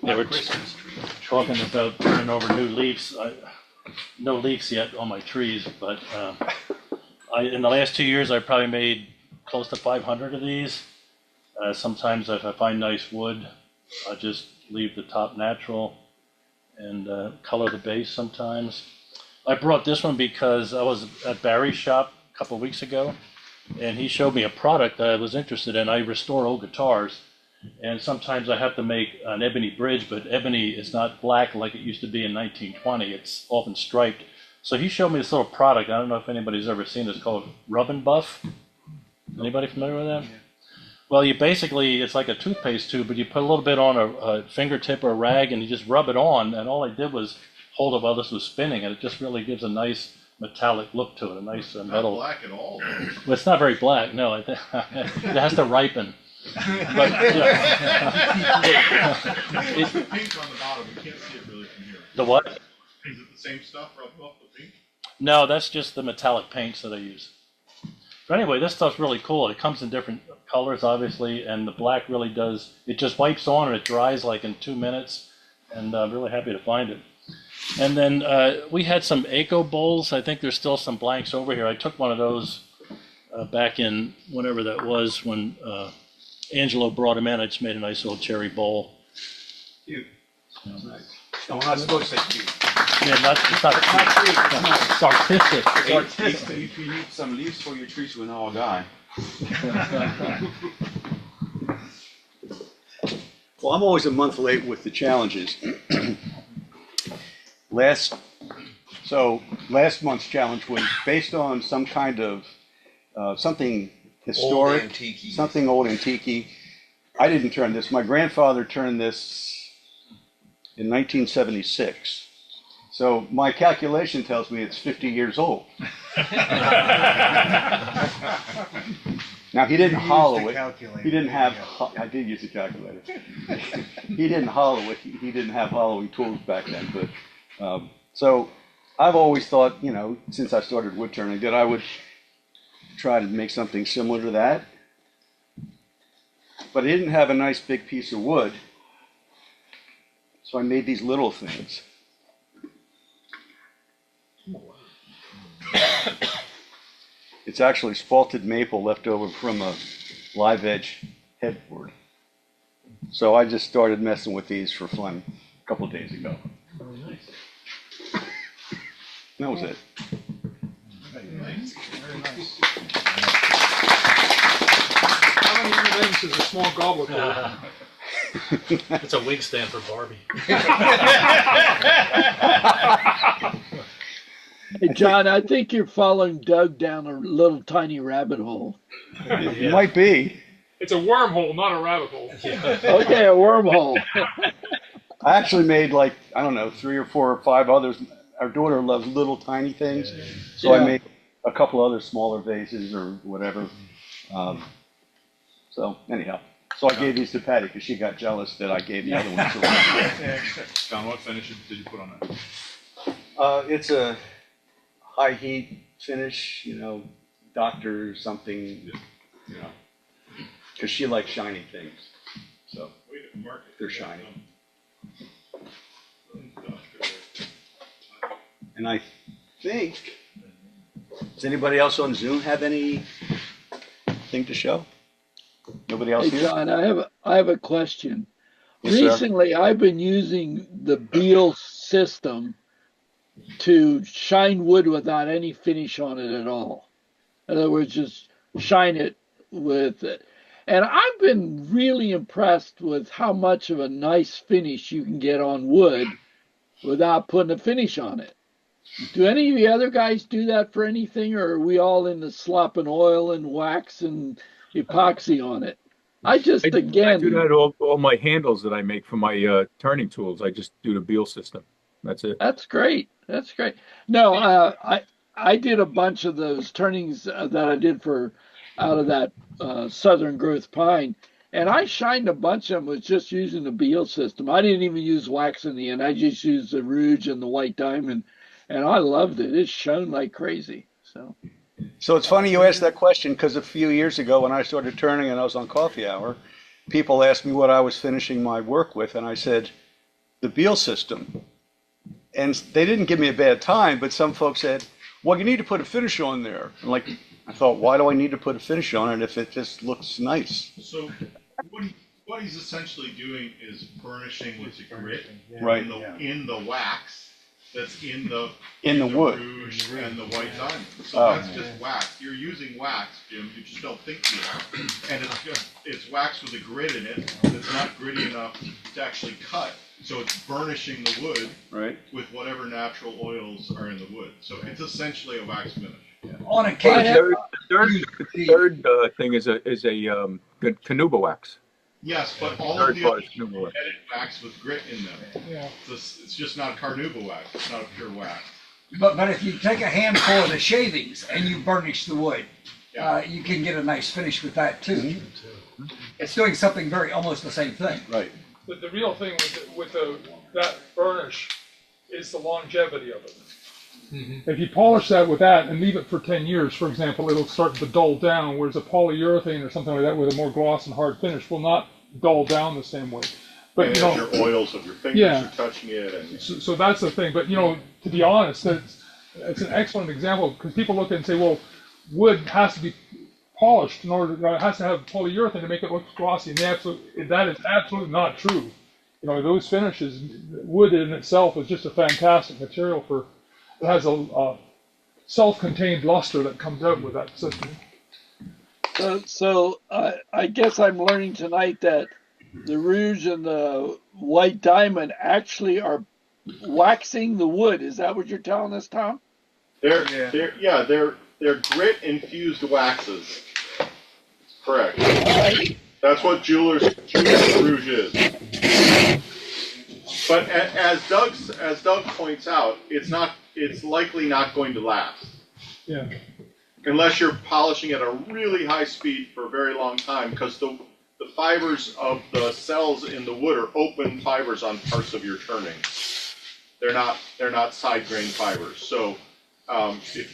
S17: They were talking about turning over new leaves. No leaves yet on my trees, but in the last 2 years, I probably made close to 500 of these. Sometimes if I find nice wood, I just leave the top natural and color the base sometimes. I brought this one because I was at Barry's shop a couple of weeks ago, and he showed me a product that I was interested in. I restore old guitars, and sometimes I have to make an ebony bridge, but ebony is not black like it used to be in 1920. It's often striped. So he showed me this little product. I don't know if anybody's ever seen this, called Rub and Buff. Anybody familiar with that? Well, you basically, it's like a toothpaste tube, but you put a little bit on a fingertip or a rag and you just rub it on, and all I did was hold it while this was spinning, and it just really gives a nice metallic look to it, a nice metal.
S3: Not black at all.
S17: Well, it's not very black, no. It has to ripen. But,
S3: It's the pink on the bottom. We can't see it really from here.
S17: The what?
S3: Is it the same stuff rubbed off the pink?
S17: No, that's just the metallic paints that I use. But anyway, this stuff's really cool. It comes in different colors, obviously, and the black really does, it just wipes on and it dries like in 2 minutes, and I'm really happy to find it. And then we had some Eco bowls. I think there's still some blanks over here. I took one of those back in whenever that was, when Angelo brought them in. I just made a nice little cherry bowl.
S1: Cute. Nice. No, we're not supposed to say cute.
S17: Yeah, it's not cute. It's artistic.
S6: It's artistic. If you need some leaves for your trees, we know a guy.
S1: Well, I'm always a month late with the challenges. Last month's challenge was based on some kind of something historic, something old antique. I didn't turn this. My grandfather turned this in 1976. So my calculation tells me it's 50 years old. Now he didn't hollow it. He didn't have. I did use the calculator. He didn't hollow it. He didn't have hollowing tools back then. But so I've always thought, you know, since I started wood turning, that I would try to make something similar to that. But I didn't have a nice big piece of wood, so I made these little things. It's actually spalted maple left over from a live edge headboard. So I just started messing with these for fun a couple of days ago.
S17: Very nice.
S1: That was it.
S4: Very nice. How many M&Ms is a small goblet for?
S17: It's a wig stand for Barbie.
S11: Hey, John, I think you're following Doug down a little tiny rabbit hole.
S1: It might be.
S4: It's a wormhole, not a rabbit hole.
S11: Okay, a wormhole.
S1: I actually made like, I don't know, 3 or 4 or 5 others. Our daughter loves little tiny things. So I made a couple other smaller vases or whatever. So anyhow, so I gave these to Patty because she got jealous that I gave the other ones to her.
S3: John, what finish did you put on that?
S1: It's a high heat finish, you know, doctor something, you know, because she likes shiny things. So they're shiny. And I think, does anybody else on Zoom have anything to show? Nobody else
S11: Hey,
S1: here?
S11: John, I have a question.
S1: Yes, sir.
S11: Recently, I've been using the Beal system to shine wood without any finish on it at all. In other words, just shine it with it. And I've been really impressed with how much of a nice finish you can get on wood without putting a finish on it. Do any of the other guys do that for anything, or are we all into slopping oil and wax and epoxy on it? I do that
S18: all my handles that I make for my turning tools. I just do the Beal system. That's it.
S11: That's great. That's great. No, I did a bunch of those turnings that I did for out of that southern growth pine, and I shined a bunch of them with just using the Beal system. I didn't even use wax in the end. I just used the rouge and the white diamond, and I loved it. It shone like crazy.
S1: So it's funny you asked that question because a few years ago when I started turning and I was on Coffee Hour, people asked me what I was finishing my work with, and I said, the Beal system. And they didn't give me a bad time, but some folks said, well, you need to put a finish on there. And like, I thought, why do I need to put a finish on it if it just looks nice?
S3: So what he's essentially doing is burnishing with the grit
S1: Right.
S3: in the wax that's in the
S1: wood
S3: rouge and the white diamond. So that's just wax. You're using wax, Jim. You just don't think you are. And it's wax with a grit in it that's not gritty enough to actually cut. So it's burnishing the wood with whatever natural oils are in the wood. So it's essentially a wax finish.
S14: On occasion,
S18: The third thing is a Canuba wax.
S3: Yes, but all
S18: Third
S3: of the
S18: part
S3: others
S18: is Canuba wax.
S3: edit wax with grit in them.
S4: Yeah.
S3: It's just not carnauba wax. It's not a pure wax.
S14: But if you take a handful of the shavings and you burnish the wood, you can get a nice finish with that too. It's doing something almost the same thing.
S1: Right.
S4: But the real thing with that burnish is the longevity of it. If you polish that with that and leave it for 10 years, for example, it'll start to dull down, whereas a polyurethane or something like that with a more gloss and hard finish will not dull down the same way. But
S19: and
S4: you know,
S19: your oils of your fingers
S4: yeah.
S19: are touching it. And
S4: So that's the thing. But you know, to be honest, it's an excellent example because people look at it and say, well, wood has to be polished in order, it has to have polyurethane to make it look glossy. And that is absolutely not true. You know, those finishes, wood in itself is just a fantastic material for. It has a self-contained luster that comes out with that system.
S11: So I guess I'm learning tonight that the rouge and the white diamond actually are waxing the wood. Is that what you're telling us, Tom?
S19: They're grit infused waxes. Correct. That's what jeweler's rouge is. But as Doug points out, it's likely not going to last.
S4: Yeah.
S19: Unless you're polishing at a really high speed for a very long time, because the fibers of the cells in the wood are open fibers on parts of your turning. They're not side grain fibers. So, listen,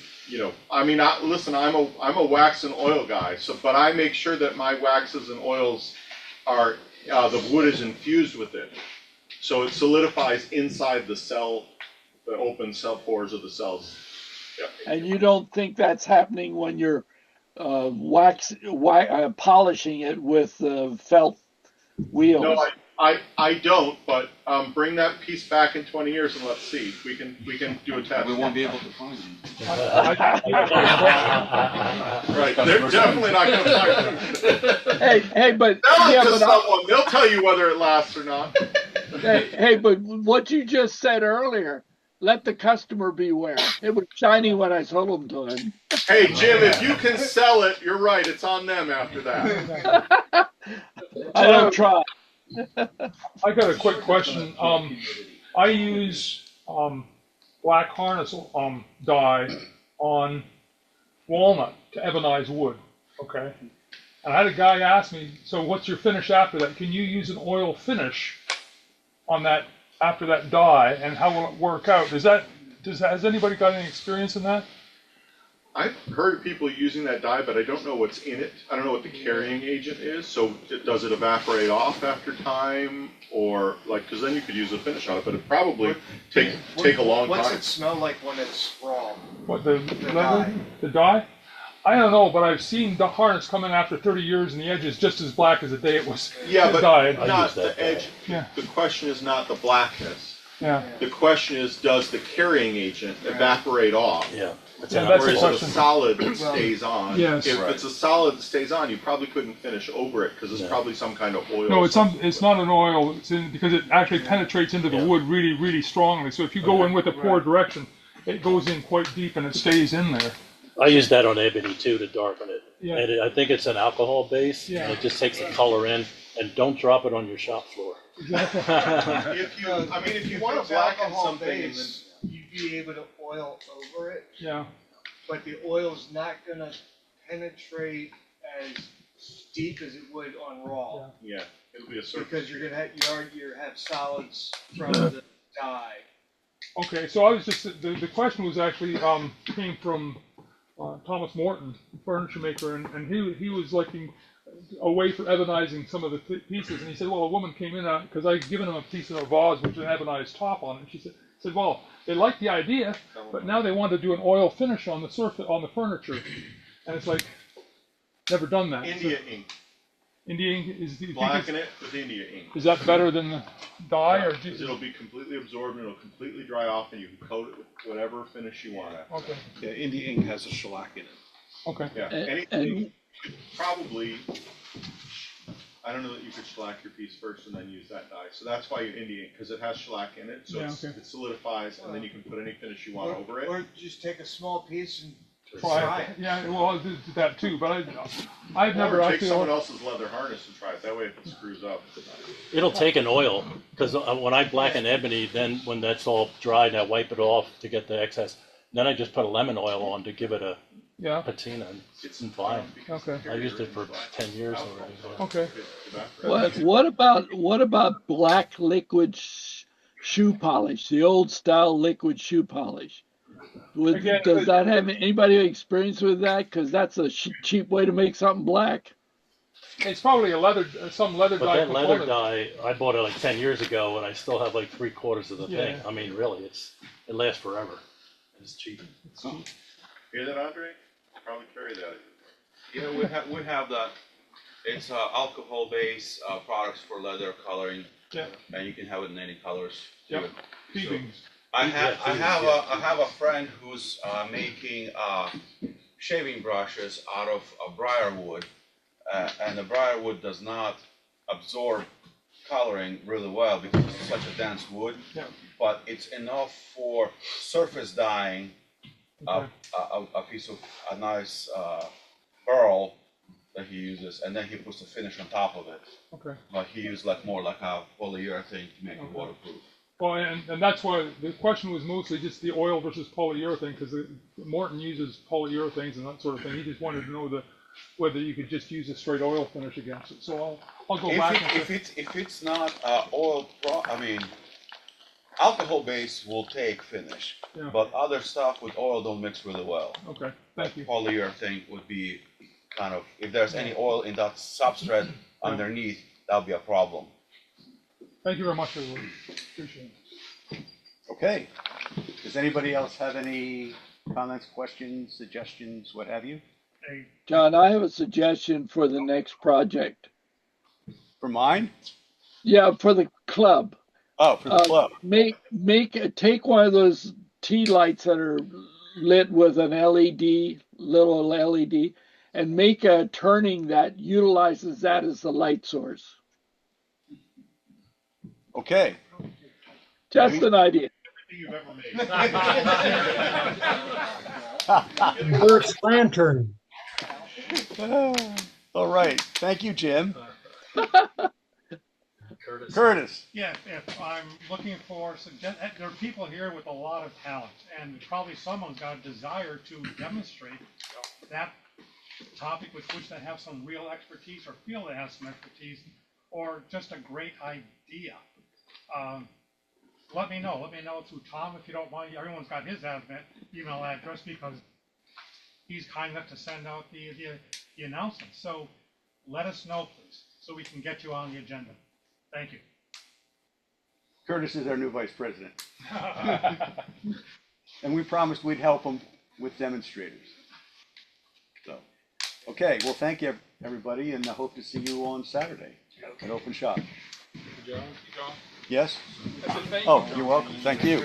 S19: I'm a wax and oil guy. But I make sure that my waxes and oils are the wood is infused with it. So it solidifies inside the cell, the open cell pores of the cells. Yep.
S11: And you don't think that's happening when you're polishing it with felt wheels?
S19: No, I don't. But bring that piece back in 20 years and let's see. We can do a test.
S21: We won't be able to find them.
S19: Right, they're definitely not going to find them.
S11: Hey, but
S19: they'll tell you whether it lasts or not.
S11: Hey, but what you just said earlier, let the customer beware. It was shiny when I sold them to him.
S19: Hey, Jim, if you can sell it, you're right. It's on them after that.
S11: I don't try.
S4: I got a quick question. I use black harness dye on walnut to ebonize wood. Okay. And I had a guy ask me, so what's your finish after that? Can you use an oil finish on that after that dye, and how will it work out? Has anybody got any experience in that?
S19: I've heard of people using that dye, but I don't know what's in it. I don't know what the carrying agent is. So does it evaporate off after time, or because then you could use a finish on it, but it probably take a long time.
S16: What's it smell like when it's raw?
S4: What the dye? The dye? I don't know, but I've seen the harness come in after 30 years and the edge is just as black as the day it was dyed.
S19: Not the edge. Yeah. The question is not the blackness.
S4: Yeah.
S19: The question is, does the carrying agent evaporate off?
S17: Yeah.
S19: Or is it a solid that stays on?
S4: Yes.
S19: If it's a solid that stays on, you probably couldn't finish over it because it's probably some kind of oil.
S4: No, it's not an oil. Because it actually penetrates into the wood really, really strongly. So if you go in with a poor direction, it goes in quite deep and it stays in there.
S17: I use that on ebony too to darken it.
S4: Yeah.
S17: And I think it's an alcohol base.
S4: Yeah.
S17: And it just takes the color in. And don't drop it on your shop floor.
S4: Exactly.
S19: if you want to blacken something,
S16: you'd be able to oil over it.
S4: Yeah.
S16: But the oil's not gonna penetrate as deep as it would on raw.
S19: Yeah, it'll be a surface.
S16: Because you're gonna have solids from the dye.
S4: Okay, so I was just the question was actually came from Thomas Morton, furniture maker, and he was looking a way for ebonizing some of the pieces, and he said, well, a woman came in because I'd given him a piece of a vase with an ebonized top on it. And she said, well, they liked the idea, but now they want to do an oil finish on the surface on the furniture, and it's like never done that.
S19: India ink.
S4: India ink is
S19: blacken it with India ink.
S4: Is that better than the dye, or
S19: it'll be completely absorbed and it'll completely dry off, and you can coat it with whatever finish you want.
S4: Okay.
S3: Yeah, India ink has a shellac in it.
S4: Okay.
S19: Yeah. Anything probably. I don't know that you could shellac your piece first and then use that dye. So that's why you India ink, because it has shellac in it, so it solidifies, and then you can put any finish you want over it.
S16: Or just take a small piece and
S4: try it. Yeah, well, I did that too, but I've never
S3: Or take
S4: actually.
S3: someone else's leather harness and try it. That way, if it screws up,
S17: It'll take an oil, because when I blacken ebony, then when that's all dried, I wipe it off to get the excess. Then I just put a lemon oil on to give it a patina, and it's fine.
S4: Okay.
S17: I used it for 10 years already.
S4: Okay.
S11: What about black liquid shoe polish, the old style liquid shoe polich? Does that have anybody experience with that? Because that's a cheap way to make something black.
S4: It's probably some leather
S17: But
S4: dye.
S17: that leather
S4: component.
S17: dye, I bought it like 10 years ago, and I still have like 3/4 of the thing.
S4: Yeah.
S17: I mean, really, it lasts forever. It's cheap.
S3: hear that, Andre? Probably carry that.
S6: Yeah, we have that. It's alcohol-based products for leather coloring, and you can have it in any colors.
S4: Yeah.
S6: So I have a friend who's making shaving brushes out of briarwood, and the briarwood does not absorb coloring really well because it's such a dense wood.
S4: Yeah.
S6: But it's enough for surface dyeing a piece of a nice pearl that he uses, and then he puts the finish on top of it.
S4: Okay.
S6: But he used more like a polyurethane to make it waterproof.
S4: Well, and that's why the question was mostly just the oil versus polyurethane, because Morton uses polyurethanes and that sort of thing. He just wanted to know whether you could just use a straight oil finish against it. So I'll go back.
S6: If it's not alcohol base will take finish, but other stuff with oil don't mix really well.
S4: Okay, thank you.
S6: Polyurethane would be kind of, if there's any oil in that substrate underneath, that'll be a problem.
S4: Thank you very much, everyone. Appreciate it.
S1: Okay. Does anybody else have any comments, questions, suggestions, what have you?
S11: John, I have a suggestion for the next project.
S1: For mine?
S11: Yeah, for the club.
S1: Oh, for the club.
S11: Take one of those tea lights that are lit with an little LED, and make a turning that utilizes that as the light source.
S1: Okay.
S11: Just an idea.
S3: Everything you've ever made.
S10: First lantern.
S1: All right. Thank you, Jim. Curtis.
S21: Yeah, if I'm looking for there are people here with a lot of talent, and probably someone's got a desire to demonstrate that topic with which they have some real expertise or feel they have some expertise, or just a great idea. Let me know. Let me know through Tom if you don't mind. Everyone's got his email address because he's kind enough to send out the announcement. So let us know, please, so we can get you on the agenda. Thank you.
S1: Curtis is our new vice president. And we promised we'd help him with demonstrators. So, okay, well, thank you, everybody, and I hope to see you on Saturday at Open Shop.
S4: John?
S1: Yes?
S4: I said thank
S1: Oh,
S4: you.
S1: you're welcome. Thank you.